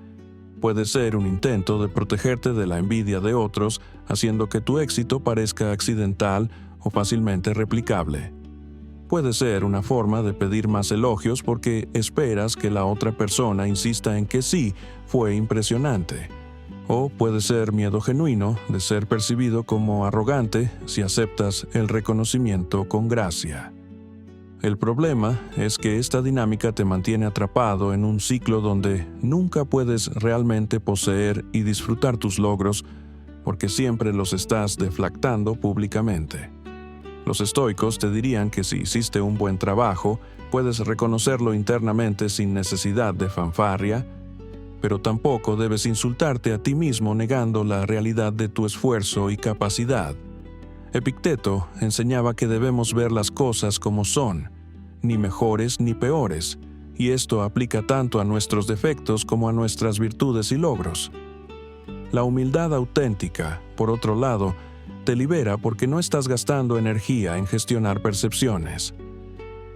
Puede ser un intento de protegerte de la envidia de otros, haciendo que tu éxito parezca accidental o fácilmente replicable. Puede ser una forma de pedir más elogios porque esperas que la otra persona insista en que sí, fue impresionante. O puede ser miedo genuino de ser percibido como arrogante si aceptas el reconocimiento con gracia. El problema es que esta dinámica te mantiene atrapado en un ciclo donde nunca puedes realmente poseer y disfrutar tus logros porque siempre los estás deflactando públicamente. Los estoicos te dirían que si hiciste un buen trabajo, puedes reconocerlo internamente sin necesidad de fanfarria, pero tampoco debes insultarte a ti mismo negando la realidad de tu esfuerzo y capacidad. Epicteto enseñaba que debemos ver las cosas como son, ni mejores ni peores, y esto aplica tanto a nuestros defectos como a nuestras virtudes y logros. La humildad auténtica, por otro lado, te libera porque no estás gastando energía en gestionar percepciones.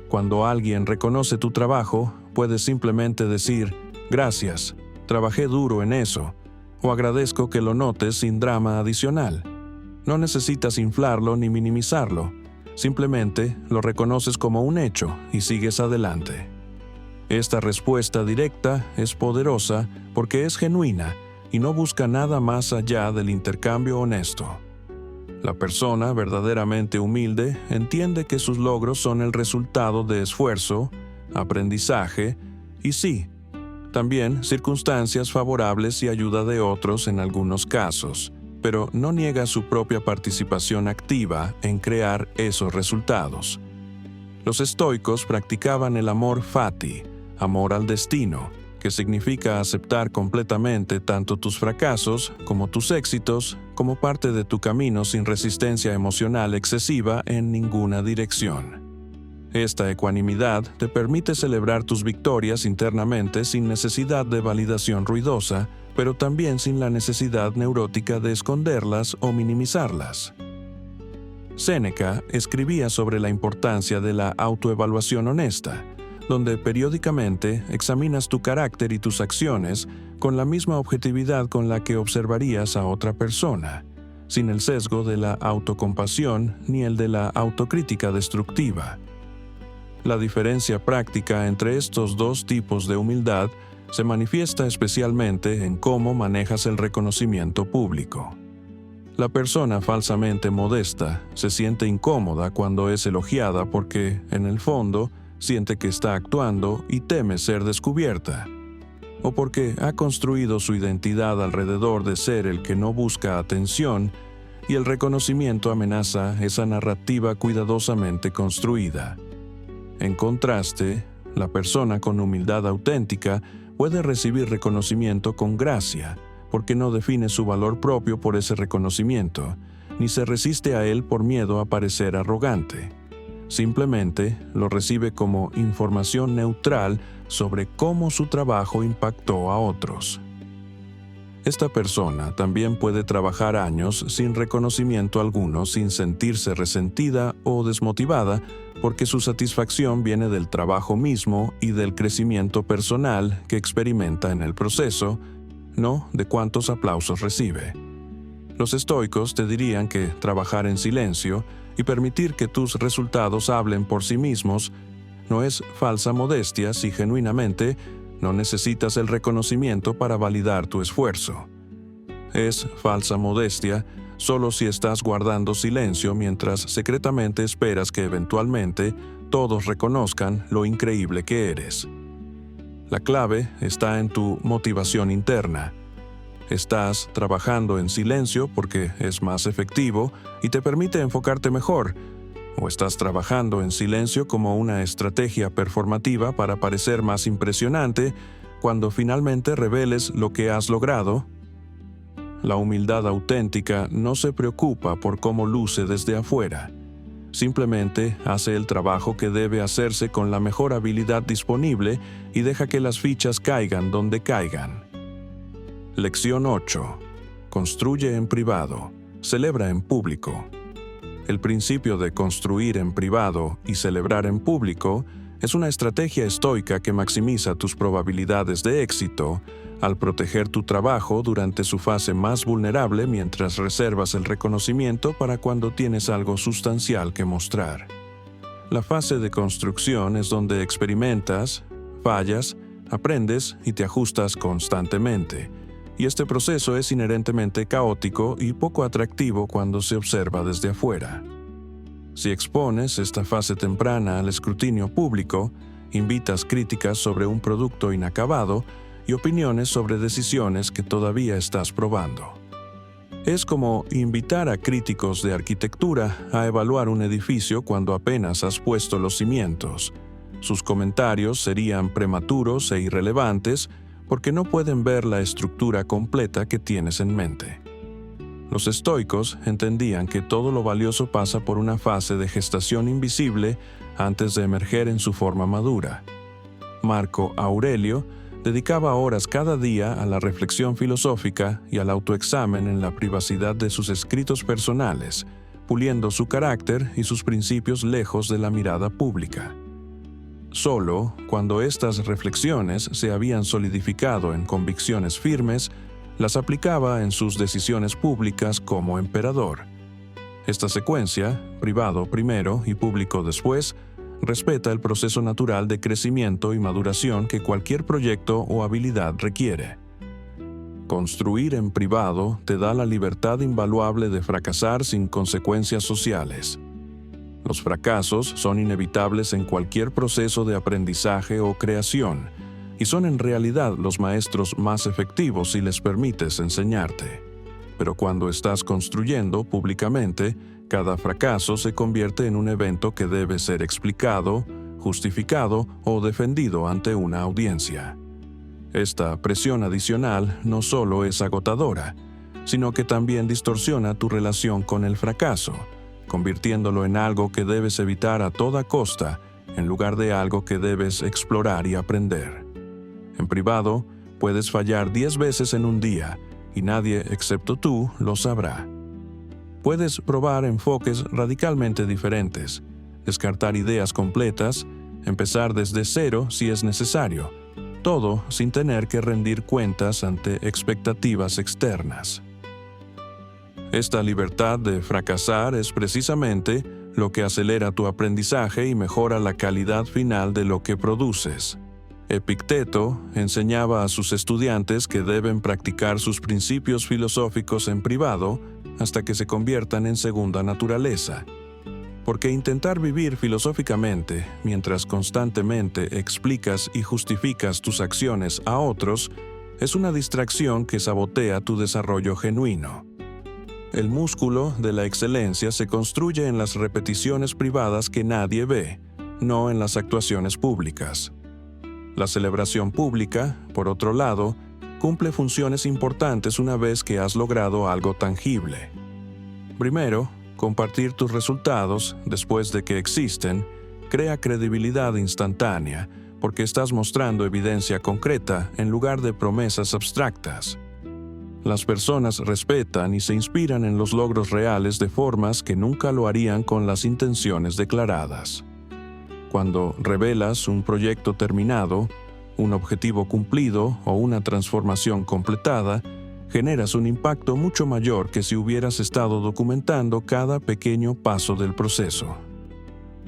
Cuando alguien reconoce tu trabajo, puedes simplemente decir, «Gracias, trabajé duro en eso», o «agradezco que lo notes» sin drama adicional. No necesitas inflarlo ni minimizarlo, simplemente lo reconoces como un hecho y sigues adelante. Esta respuesta directa es poderosa porque es genuina y no busca nada más allá del intercambio honesto. La persona verdaderamente humilde entiende que sus logros son el resultado de esfuerzo, aprendizaje y sí, también circunstancias favorables y ayuda de otros en algunos casos, pero no niega su propia participación activa en crear esos resultados. Los estoicos practicaban el amor fati, amor al destino, que significa aceptar completamente tanto tus fracasos como tus éxitos como parte de tu camino sin resistencia emocional excesiva en ninguna dirección. Esta ecuanimidad te permite celebrar tus victorias internamente sin necesidad de validación ruidosa, pero también sin la necesidad neurótica de esconderlas o minimizarlas. Séneca escribía sobre la importancia de la autoevaluación honesta, donde periódicamente examinas tu carácter y tus acciones con la misma objetividad con la que observarías a otra persona, sin el sesgo de la autocompasión ni el de la autocrítica destructiva. La diferencia práctica entre estos dos tipos de humildad se manifiesta especialmente en cómo manejas el reconocimiento público. La persona falsamente modesta se siente incómoda cuando es elogiada porque, en el fondo, siente que está actuando y teme ser descubierta, o porque ha construido su identidad alrededor de ser el que no busca atención y el reconocimiento amenaza esa narrativa cuidadosamente construida. En contraste, la persona con humildad auténtica puede recibir reconocimiento con gracia, porque no define su valor propio por ese reconocimiento, ni se resiste a él por miedo a parecer arrogante. Simplemente lo recibe como información neutral sobre cómo su trabajo impactó a otros. Esta persona también puede trabajar años sin reconocimiento alguno, sin sentirse resentida o desmotivada, porque su satisfacción viene del trabajo mismo y del crecimiento personal que experimenta en el proceso, no de cuántos aplausos recibe. Los estoicos te dirían que trabajar en silencio y permitir que tus resultados hablen por sí mismos no es falsa modestia si genuinamente no necesitas el reconocimiento para validar tu esfuerzo. Es falsa modestia solo si estás guardando silencio mientras secretamente esperas que eventualmente todos reconozcan lo increíble que eres. La clave está en tu motivación interna. Estás trabajando en silencio porque es más efectivo y te permite enfocarte mejor, o estás trabajando en silencio como una estrategia performativa para parecer más impresionante cuando finalmente reveles lo que has logrado. La humildad auténtica no se preocupa por cómo luce desde afuera. Simplemente hace el trabajo que debe hacerse con la mejor habilidad disponible y deja que las fichas caigan donde caigan. Lección 8. Construye en privado, celebra en público. El principio de construir en privado y celebrar en público es una estrategia estoica que maximiza tus probabilidades de éxito al proteger tu trabajo durante su fase más vulnerable mientras reservas el reconocimiento para cuando tienes algo sustancial que mostrar. La fase de construcción es donde experimentas, fallas, aprendes y te ajustas constantemente, y este proceso es inherentemente caótico y poco atractivo cuando se observa desde afuera. Si expones esta fase temprana al escrutinio público, invitas críticas sobre un producto inacabado y opiniones sobre decisiones que todavía estás probando. Es como invitar a críticos de arquitectura a evaluar un edificio cuando apenas has puesto los cimientos. Sus comentarios serían prematuros e irrelevantes porque no pueden ver la estructura completa que tienes en mente. Los estoicos entendían que todo lo valioso pasa por una fase de gestación invisible antes de emerger en su forma madura. Marco Aurelio dedicaba horas cada día a la reflexión filosófica y al autoexamen en la privacidad de sus escritos personales, puliendo su carácter y sus principios lejos de la mirada pública. Solo cuando estas reflexiones se habían solidificado en convicciones firmes, las aplicaba en sus decisiones públicas como emperador. Esta secuencia, privado primero y público después, respeta el proceso natural de crecimiento y maduración que cualquier proyecto o habilidad requiere. Construir en privado te da la libertad invaluable de fracasar sin consecuencias sociales. Los fracasos son inevitables en cualquier proceso de aprendizaje o creación, y son en realidad los maestros más efectivos si les permites enseñarte. Pero cuando estás construyendo públicamente, cada fracaso se convierte en un evento que debe ser explicado, justificado o defendido ante una audiencia. Esta presión adicional no solo es agotadora, sino que también distorsiona tu relación con el fracaso, convirtiéndolo en algo que debes evitar a toda costa, en lugar de algo que debes explorar y aprender. En privado, puedes fallar 10 veces en un día, y nadie excepto tú lo sabrá. Puedes probar enfoques radicalmente diferentes, descartar ideas completas, empezar desde cero si es necesario, todo sin tener que rendir cuentas ante expectativas externas. Esta libertad de fracasar es precisamente lo que acelera tu aprendizaje y mejora la calidad final de lo que produces. Epicteto enseñaba a sus estudiantes que deben practicar sus principios filosóficos en privado hasta que se conviertan en segunda naturaleza. Porque intentar vivir filosóficamente mientras constantemente explicas y justificas tus acciones a otros es una distracción que sabotea tu desarrollo genuino. El músculo de la excelencia se construye en las repeticiones privadas que nadie ve, no en las actuaciones públicas. La celebración pública, por otro lado, cumple funciones importantes una vez que has logrado algo tangible. Primero, compartir tus resultados, después de que existen, crea credibilidad instantánea, porque estás mostrando evidencia concreta en lugar de promesas abstractas. Las personas respetan y se inspiran en los logros reales de formas que nunca lo harían con las intenciones declaradas. Cuando revelas un proyecto terminado, un objetivo cumplido o una transformación completada, generas un impacto mucho mayor que si hubieras estado documentando cada pequeño paso del proceso.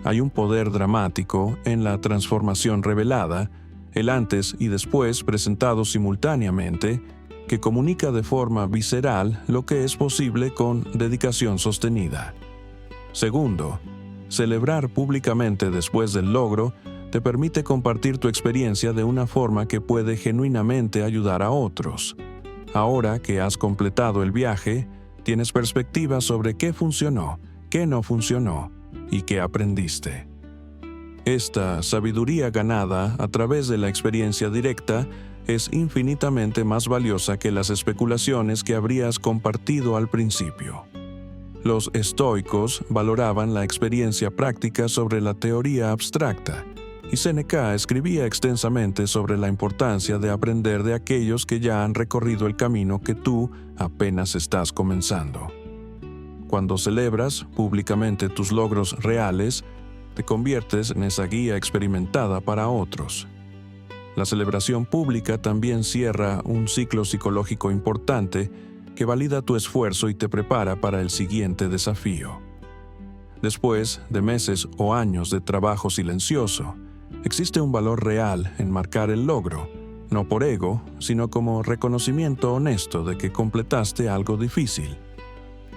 Hay un poder dramático en la transformación revelada, el antes y después presentado simultáneamente, que comunica de forma visceral lo que es posible con dedicación sostenida. Segundo, celebrar públicamente después del logro te permite compartir tu experiencia de una forma que puede genuinamente ayudar a otros. Ahora que has completado el viaje, tienes perspectiva sobre qué funcionó, qué no funcionó y qué aprendiste. Esta sabiduría ganada a través de la experiencia directa es infinitamente más valiosa que las especulaciones que habrías compartido al principio. Los estoicos valoraban la experiencia práctica sobre la teoría abstracta, y Séneca escribía extensamente sobre la importancia de aprender de aquellos que ya han recorrido el camino que tú apenas estás comenzando. Cuando celebras públicamente tus logros reales, te conviertes en esa guía experimentada para otros. La celebración pública también cierra un ciclo psicológico importante que valida tu esfuerzo y te prepara para el siguiente desafío. Después de meses o años de trabajo silencioso, existe un valor real en marcar el logro, no por ego, sino como reconocimiento honesto de que completaste algo difícil.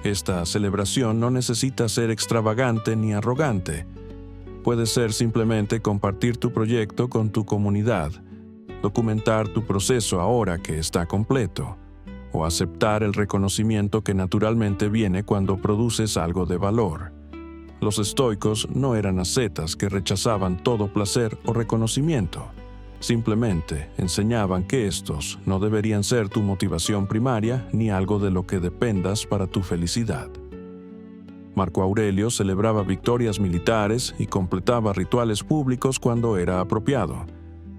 Esta celebración no necesita ser extravagante ni arrogante. Puede ser simplemente compartir tu proyecto con tu comunidad, documentar tu proceso ahora que está completo, o aceptar el reconocimiento que naturalmente viene cuando produces algo de valor. Los estoicos no eran ascetas que rechazaban todo placer o reconocimiento. Simplemente enseñaban que estos no deberían ser tu motivación primaria ni algo de lo que dependas para tu felicidad. Marco Aurelio celebraba victorias militares y completaba rituales públicos cuando era apropiado.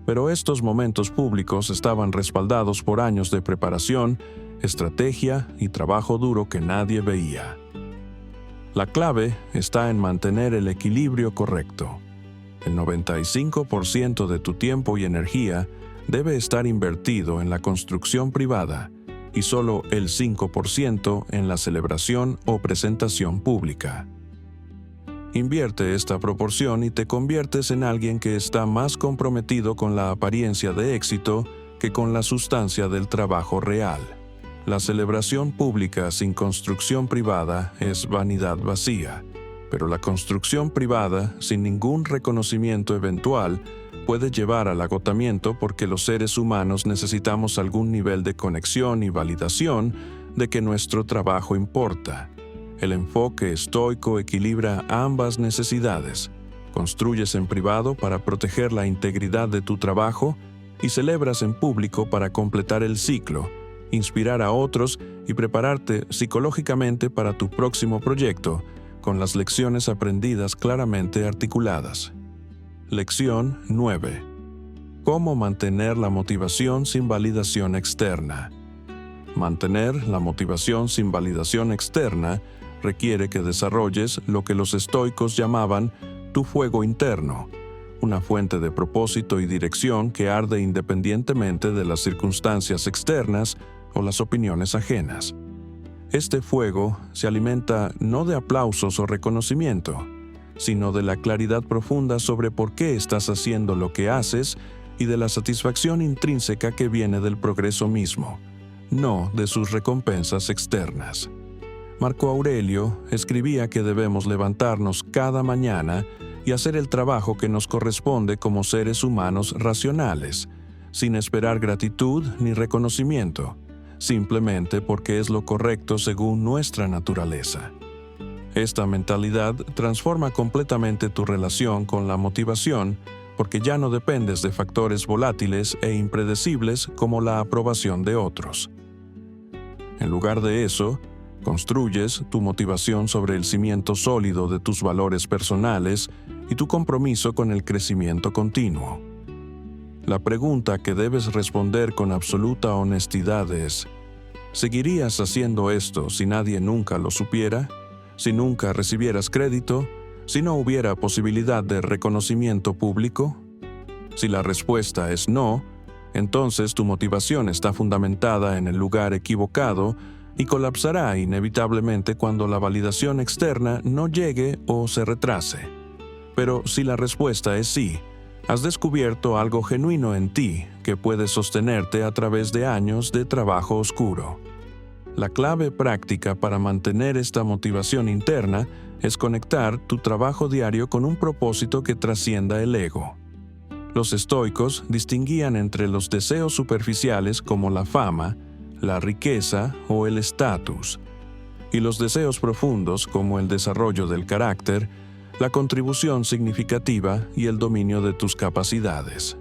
Pero estos momentos públicos estaban respaldados por años de preparación, estrategia y trabajo duro que nadie veía. La clave está en mantener el equilibrio correcto. El 95% de tu tiempo y energía debe estar invertido en la construcción privada y solo el 5% en la celebración o presentación pública. Invierte esta proporción y te conviertes en alguien que está más comprometido con la apariencia de éxito que con la sustancia del trabajo real. La celebración pública sin construcción privada es vanidad vacía, pero la construcción privada sin ningún reconocimiento eventual puede llevar al agotamiento porque los seres humanos necesitamos algún nivel de conexión y validación de que nuestro trabajo importa. El enfoque estoico equilibra ambas necesidades. Construyes en privado para proteger la integridad de tu trabajo y celebras en público para completar el ciclo, inspirar a otros y prepararte psicológicamente para tu próximo proyecto, con las lecciones aprendidas claramente articuladas. Lección 9. ¿Cómo mantener la motivación sin validación externa? Mantener la motivación sin validación externa requiere que desarrolles lo que los estoicos llamaban tu fuego interno, una fuente de propósito y dirección que arde independientemente de las circunstancias externas o las opiniones ajenas. Este fuego se alimenta no de aplausos o reconocimiento, sino de la claridad profunda sobre por qué estás haciendo lo que haces y de la satisfacción intrínseca que viene del progreso mismo, no de sus recompensas externas. Marco Aurelio escribía que debemos levantarnos cada mañana y hacer el trabajo que nos corresponde como seres humanos racionales, sin esperar gratitud ni reconocimiento, simplemente porque es lo correcto según nuestra naturaleza. Esta mentalidad transforma completamente tu relación con la motivación porque ya no dependes de factores volátiles e impredecibles como la aprobación de otros. En lugar de eso, construyes tu motivación sobre el cimiento sólido de tus valores personales y tu compromiso con el crecimiento continuo. La pregunta que debes responder con absoluta honestidad es: ¿seguirías haciendo esto si nadie nunca lo supiera? ¿Si nunca recibieras crédito? ¿Si no hubiera posibilidad de reconocimiento público? Si la respuesta es no, entonces tu motivación está fundamentada en el lugar equivocado y colapsará inevitablemente cuando la validación externa no llegue o se retrase. Pero si la respuesta es sí, has descubierto algo genuino en ti que puede sostenerte a través de años de trabajo oscuro. La clave práctica para mantener esta motivación interna es conectar tu trabajo diario con un propósito que trascienda el ego. Los estoicos distinguían entre los deseos superficiales como la fama, la riqueza o el estatus, y los deseos profundos como el desarrollo del carácter, la contribución significativa y el dominio de tus capacidades.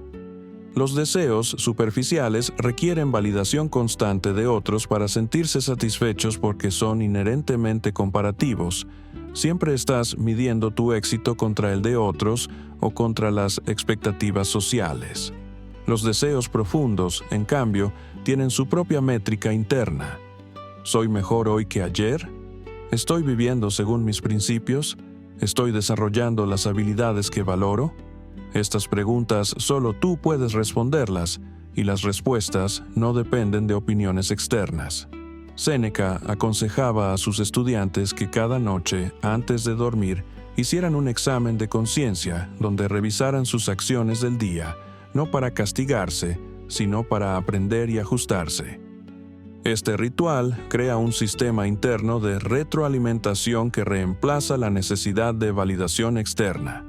Los deseos superficiales requieren validación constante de otros para sentirse satisfechos porque son inherentemente comparativos. Siempre estás midiendo tu éxito contra el de otros o contra las expectativas sociales. Los deseos profundos, en cambio, tienen su propia métrica interna. ¿Soy mejor hoy que ayer? ¿Estoy viviendo según mis principios? ¿Estoy desarrollando las habilidades que valoro? Estas preguntas solo tú puedes responderlas, y las respuestas no dependen de opiniones externas. Séneca aconsejaba a sus estudiantes que cada noche, antes de dormir, hicieran un examen de conciencia donde revisaran sus acciones del día, no para castigarse, sino para aprender y ajustarse. Este ritual crea un sistema interno de retroalimentación que reemplaza la necesidad de validación externa.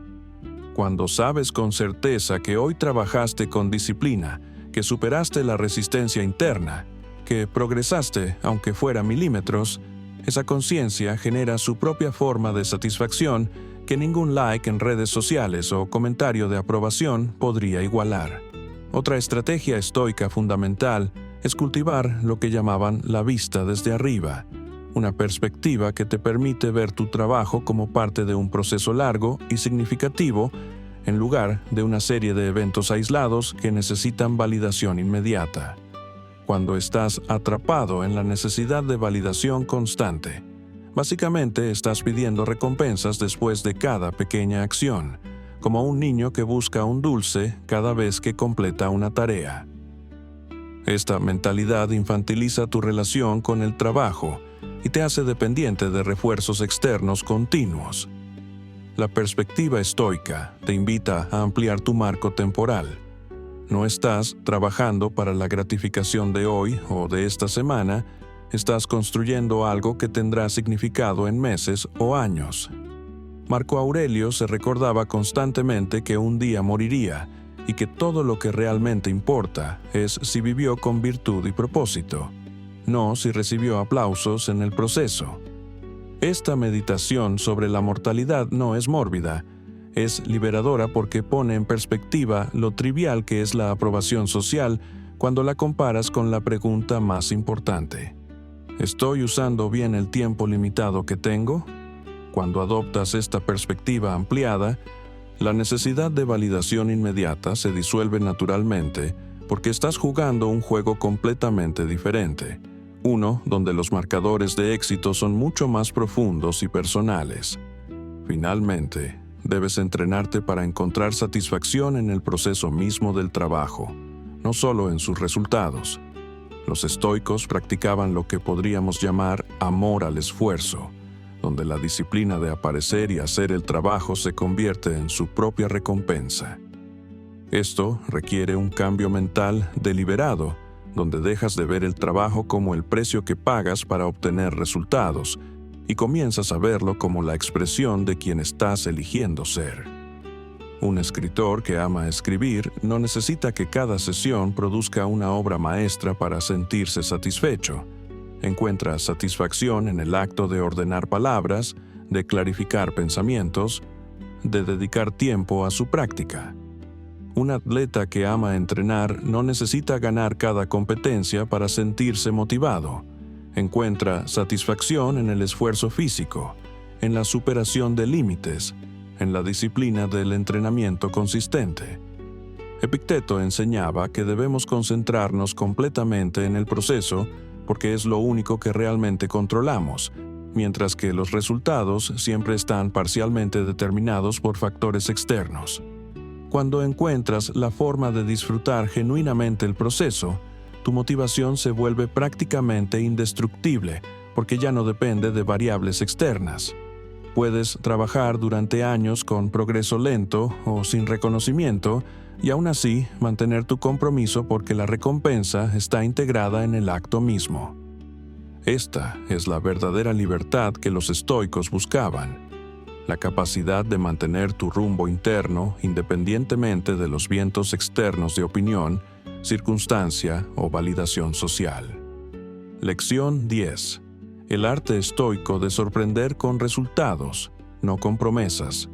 Cuando sabes con certeza que hoy trabajaste con disciplina, que superaste la resistencia interna, que progresaste aunque fuera milímetros, esa conciencia genera su propia forma de satisfacción que ningún like en redes sociales o comentario de aprobación podría igualar. Otra estrategia estoica fundamental es cultivar lo que llamaban la vista desde arriba, una perspectiva que te permite ver tu trabajo como parte de un proceso largo y significativo en lugar de una serie de eventos aislados que necesitan validación inmediata. Cuando estás atrapado en la necesidad de validación constante, básicamente estás pidiendo recompensas después de cada pequeña acción, como un niño que busca un dulce cada vez que completa una tarea. Esta mentalidad infantiliza tu relación con el trabajo y te hace dependiente de refuerzos externos continuos. La perspectiva estoica te invita a ampliar tu marco temporal. No estás trabajando para la gratificación de hoy o de esta semana, estás construyendo algo que tendrá significado en meses o años. Marco Aurelio se recordaba constantemente que un día moriría y que todo lo que realmente importa es si vivió con virtud y propósito, no si recibió aplausos en el proceso. Esta meditación sobre la mortalidad no es mórbida, es liberadora porque pone en perspectiva lo trivial que es la aprobación social cuando la comparas con la pregunta más importante. ¿Estoy usando bien el tiempo limitado que tengo? Cuando adoptas esta perspectiva ampliada, la necesidad de validación inmediata se disuelve naturalmente porque estás jugando un juego completamente diferente, uno donde los marcadores de éxito son mucho más profundos y personales. Finalmente, debes entrenarte para encontrar satisfacción en el proceso mismo del trabajo, no solo en sus resultados. Los estoicos practicaban lo que podríamos llamar amor al esfuerzo, donde la disciplina de aparecer y hacer el trabajo se convierte en su propia recompensa. Esto requiere un cambio mental deliberado, donde dejas de ver el trabajo como el precio que pagas para obtener resultados y comienzas a verlo como la expresión de quien estás eligiendo ser. Un escritor que ama escribir no necesita que cada sesión produzca una obra maestra para sentirse satisfecho. Encuentra satisfacción en el acto de ordenar palabras, de clarificar pensamientos, de dedicar tiempo a su práctica. Un atleta que ama entrenar no necesita ganar cada competencia para sentirse motivado. Encuentra satisfacción en el esfuerzo físico, en la superación de límites, en la disciplina del entrenamiento consistente. Epicteto enseñaba que debemos concentrarnos completamente en el proceso porque es lo único que realmente controlamos, mientras que los resultados siempre están parcialmente determinados por factores externos. Cuando encuentras la forma de disfrutar genuinamente el proceso, tu motivación se vuelve prácticamente indestructible porque ya no depende de variables externas. Puedes trabajar durante años con progreso lento o sin reconocimiento y aún así mantener tu compromiso porque la recompensa está integrada en el acto mismo. Esta es la verdadera libertad que los estoicos buscaban, la capacidad de mantener tu rumbo interno independientemente de los vientos externos de opinión, circunstancia o validación social. Lección 10. El arte estoico de sorprender con resultados, no con promesas.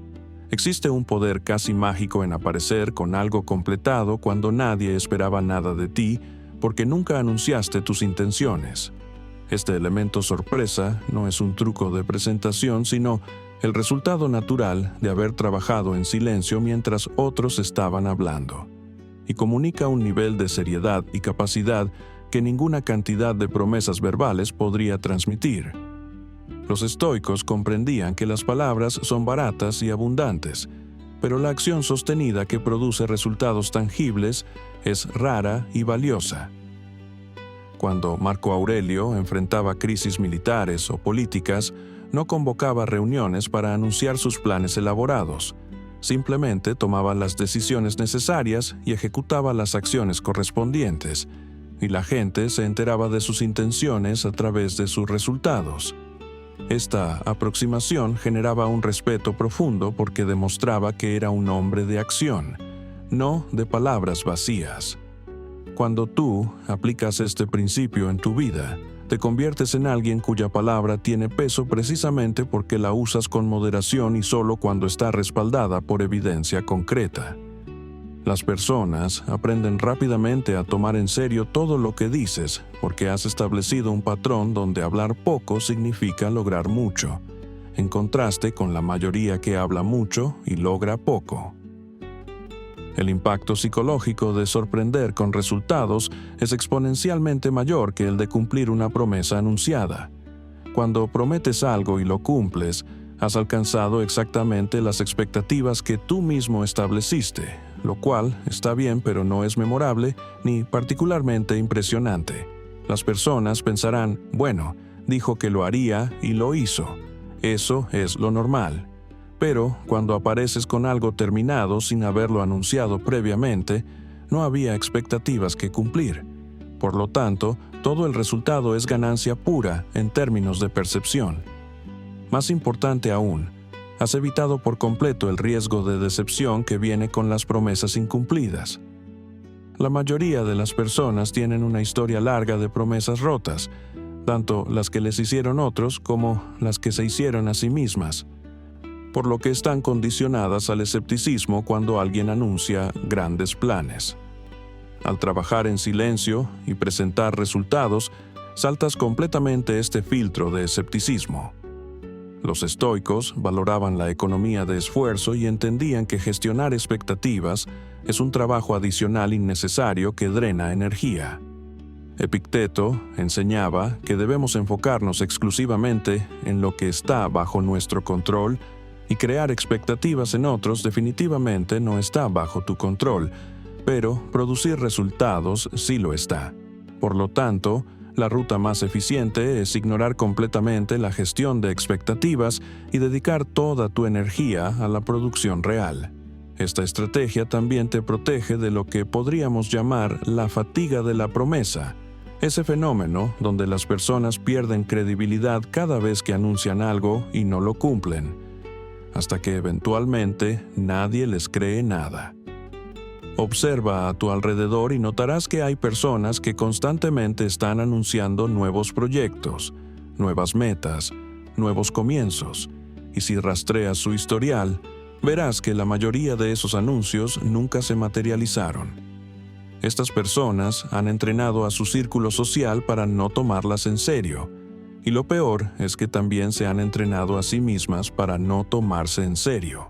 Existe un poder casi mágico en aparecer con algo completado cuando nadie esperaba nada de ti, porque nunca anunciaste tus intenciones. Este elemento sorpresa no es un truco de presentación, sino el resultado natural de haber trabajado en silencio mientras otros estaban hablando, y comunica un nivel de seriedad y capacidad que ninguna cantidad de promesas verbales podría transmitir. Los estoicos comprendían que las palabras son baratas y abundantes, pero la acción sostenida que produce resultados tangibles es rara y valiosa. Cuando Marco Aurelio enfrentaba crisis militares o políticas, no convocaba reuniones para anunciar sus planes elaborados. Simplemente tomaba las decisiones necesarias y ejecutaba las acciones correspondientes, y la gente se enteraba de sus intenciones a través de sus resultados. Esta aproximación generaba un respeto profundo porque demostraba que era un hombre de acción, no de palabras vacías. Cuando tú aplicas este principio en tu vida, te conviertes en alguien cuya palabra tiene peso precisamente porque la usas con moderación y solo cuando está respaldada por evidencia concreta. Las personas aprenden rápidamente a tomar en serio todo lo que dices porque has establecido un patrón donde hablar poco significa lograr mucho, en contraste con la mayoría que habla mucho y logra poco. El impacto psicológico de sorprender con resultados es exponencialmente mayor que el de cumplir una promesa anunciada. Cuando prometes algo y lo cumples, has alcanzado exactamente las expectativas que tú mismo estableciste, lo cual está bien pero no es memorable ni particularmente impresionante. Las personas pensarán, bueno, dijo que lo haría y lo hizo. Eso es lo normal. Pero cuando apareces con algo terminado sin haberlo anunciado previamente, no había expectativas que cumplir. Por lo tanto, todo el resultado es ganancia pura en términos de percepción. Más importante aún, has evitado por completo el riesgo de decepción que viene con las promesas incumplidas. La mayoría de las personas tienen una historia larga de promesas rotas, tanto las que les hicieron otros como las que se hicieron a sí mismas, por lo que están condicionadas al escepticismo cuando alguien anuncia grandes planes. Al trabajar en silencio y presentar resultados, saltas completamente este filtro de escepticismo. Los estoicos valoraban la economía de esfuerzo y entendían que gestionar expectativas es un trabajo adicional innecesario que drena energía. Epicteto enseñaba que debemos enfocarnos exclusivamente en lo que está bajo nuestro control y crear expectativas en otros definitivamente no está bajo tu control, pero producir resultados sí lo está. Por lo tanto, la ruta más eficiente es ignorar completamente la gestión de expectativas y dedicar toda tu energía a la producción real. Esta estrategia también te protege de lo que podríamos llamar la fatiga de la promesa, ese fenómeno donde las personas pierden credibilidad cada vez que anuncian algo y no lo cumplen, hasta que eventualmente nadie les cree nada. Observa a tu alrededor y notarás que hay personas que constantemente están anunciando nuevos proyectos, nuevas metas, nuevos comienzos, y si rastreas su historial, verás que la mayoría de esos anuncios nunca se materializaron. Estas personas han entrenado a su círculo social para no tomarlas en serio, y lo peor es que también se han entrenado a sí mismas para no tomarse en serio.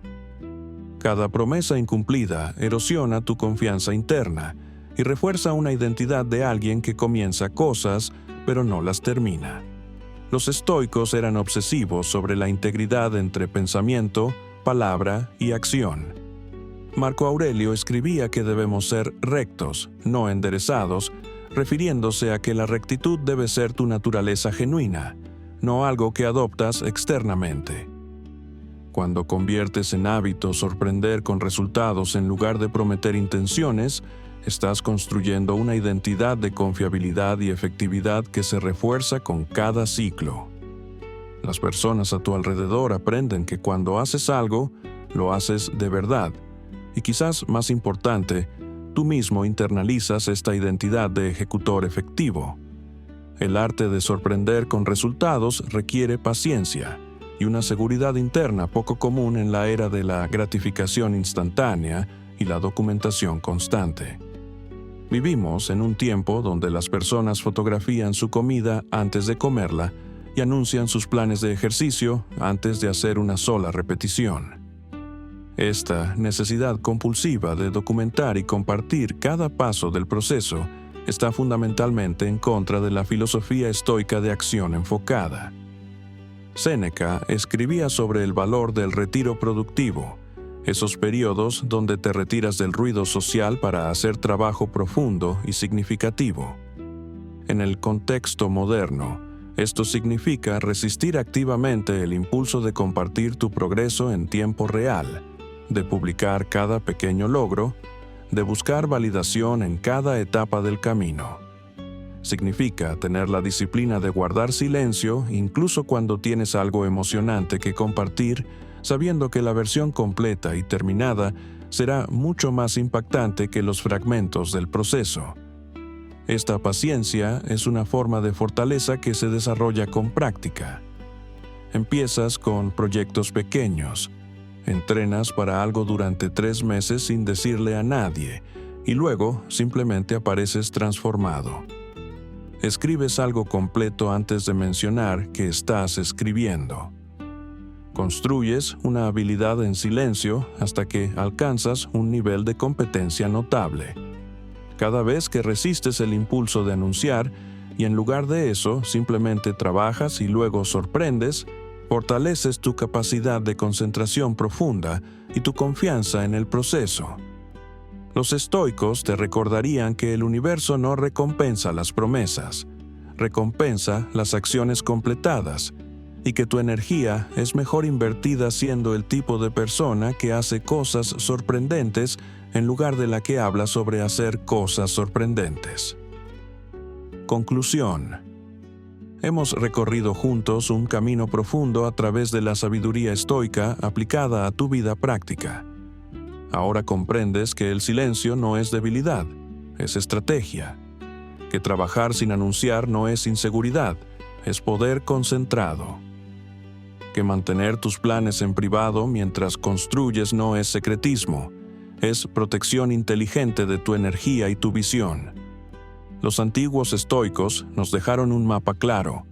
Cada promesa incumplida erosiona tu confianza interna y refuerza una identidad de alguien que comienza cosas, pero no las termina. Los estoicos eran obsesivos sobre la integridad entre pensamiento, palabra y acción. Marco Aurelio escribía que debemos ser rectos, no enderezados, refiriéndose a que la rectitud debe ser tu naturaleza genuina, no algo que adoptas externamente. Cuando conviertes en hábito sorprender con resultados en lugar de prometer intenciones, estás construyendo una identidad de confiabilidad y efectividad que se refuerza con cada ciclo. Las personas a tu alrededor aprenden que cuando haces algo, lo haces de verdad, y quizás más importante, tú mismo internalizas esta identidad de ejecutor efectivo. El arte de sorprender con resultados requiere paciencia y una seguridad interna poco común en la era de la gratificación instantánea y la documentación constante. Vivimos en un tiempo donde las personas fotografían su comida antes de comerla y anuncian sus planes de ejercicio antes de hacer una sola repetición. Esta necesidad compulsiva de documentar y compartir cada paso del proceso está fundamentalmente en contra de la filosofía estoica de acción enfocada. Séneca escribía sobre el valor del retiro productivo, esos periodos donde te retiras del ruido social para hacer trabajo profundo y significativo. En el contexto moderno, esto significa resistir activamente el impulso de compartir tu progreso en tiempo real, de publicar cada pequeño logro, de buscar validación en cada etapa del camino. Significa tener la disciplina de guardar silencio incluso cuando tienes algo emocionante que compartir, sabiendo que la versión completa y terminada será mucho más impactante que los fragmentos del proceso. Esta paciencia es una forma de fortaleza que se desarrolla con práctica. Empiezas con proyectos pequeños, entrenas para algo durante 3 meses sin decirle a nadie, y luego simplemente apareces transformado. Escribes algo completo antes de mencionar que estás escribiendo. Construyes una habilidad en silencio hasta que alcanzas un nivel de competencia notable. Cada vez que resistes el impulso de anunciar y en lugar de eso simplemente trabajas y luego sorprendes, fortaleces tu capacidad de concentración profunda y tu confianza en el proceso. Los estoicos te recordarían que el universo no recompensa las promesas, recompensa las acciones completadas, y que tu energía es mejor invertida siendo el tipo de persona que hace cosas sorprendentes en lugar de la que habla sobre hacer cosas sorprendentes. Conclusión. Hemos recorrido juntos un camino profundo a través de la sabiduría estoica aplicada a tu vida práctica. Ahora comprendes que el silencio no es debilidad, es estrategia. Que trabajar sin anunciar no es inseguridad, es poder concentrado. Que mantener tus planes en privado mientras construyes no es secretismo, es protección inteligente de tu energía y tu visión. Los antiguos estoicos nos dejaron un mapa claro.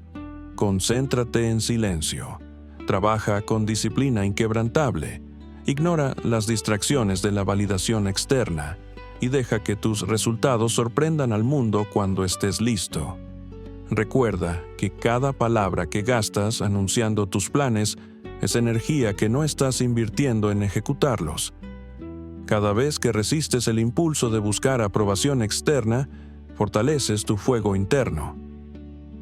Concéntrate en silencio. Trabaja con disciplina inquebrantable. Ignora las distracciones de la validación externa y deja que tus resultados sorprendan al mundo cuando estés listo. Recuerda que cada palabra que gastas anunciando tus planes es energía que no estás invirtiendo en ejecutarlos. Cada vez que resistes el impulso de buscar aprobación externa, fortaleces tu fuego interno.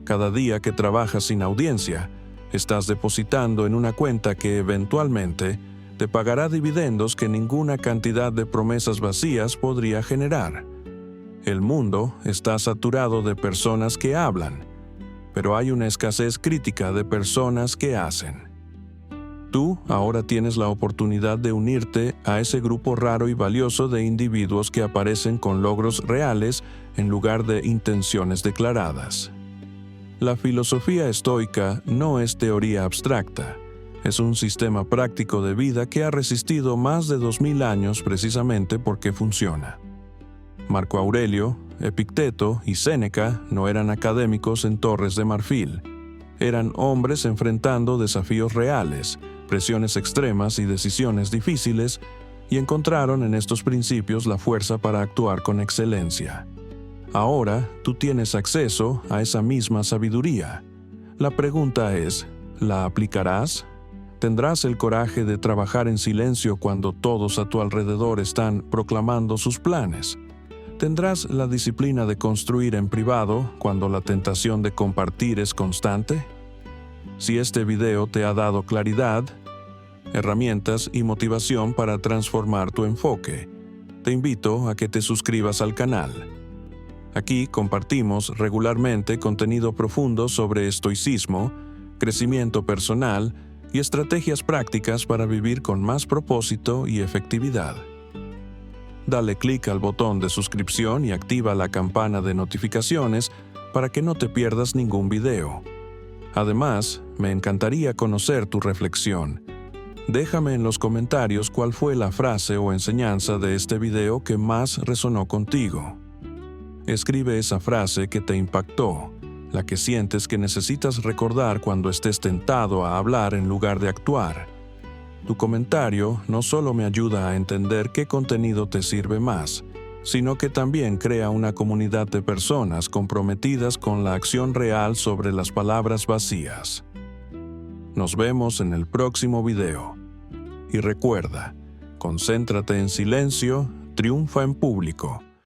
Cada día que trabajas sin audiencia, estás depositando en una cuenta que eventualmente te pagará dividendos que ninguna cantidad de promesas vacías podría generar. El mundo está saturado de personas que hablan, pero hay una escasez crítica de personas que hacen. Tú ahora tienes la oportunidad de unirte a ese grupo raro y valioso de individuos que aparecen con logros reales en lugar de intenciones declaradas. La filosofía estoica no es teoría abstracta, es un sistema práctico de vida que ha resistido más de 2000 años precisamente porque funciona. Marco Aurelio, Epicteto y Séneca no eran académicos en Torres de Marfil. Eran hombres enfrentando desafíos reales, presiones extremas y decisiones difíciles, y encontraron en estos principios la fuerza para actuar con excelencia. Ahora tú tienes acceso a esa misma sabiduría. La pregunta es, ¿la aplicarás? ¿Tendrás el coraje de trabajar en silencio cuando todos a tu alrededor están proclamando sus planes? ¿Tendrás la disciplina de construir en privado cuando la tentación de compartir es constante? Si este video te ha dado claridad, herramientas y motivación para transformar tu enfoque, te invito a que te suscribas al canal. Aquí compartimos regularmente contenido profundo sobre estoicismo, crecimiento personal y estrategias prácticas para vivir con más propósito y efectividad. Dale clic al botón de suscripción y activa la campana de notificaciones para que no te pierdas ningún video. Además, me encantaría conocer tu reflexión. Déjame en los comentarios cuál fue la frase o enseñanza de este video que más resonó contigo. Escribe esa frase que te impactó, la que sientes que necesitas recordar cuando estés tentado a hablar en lugar de actuar. Tu comentario no solo me ayuda a entender qué contenido te sirve más, sino que también crea una comunidad de personas comprometidas con la acción real sobre las palabras vacías. Nos vemos en el próximo video. Y recuerda, concéntrate en silencio, triunfa en público.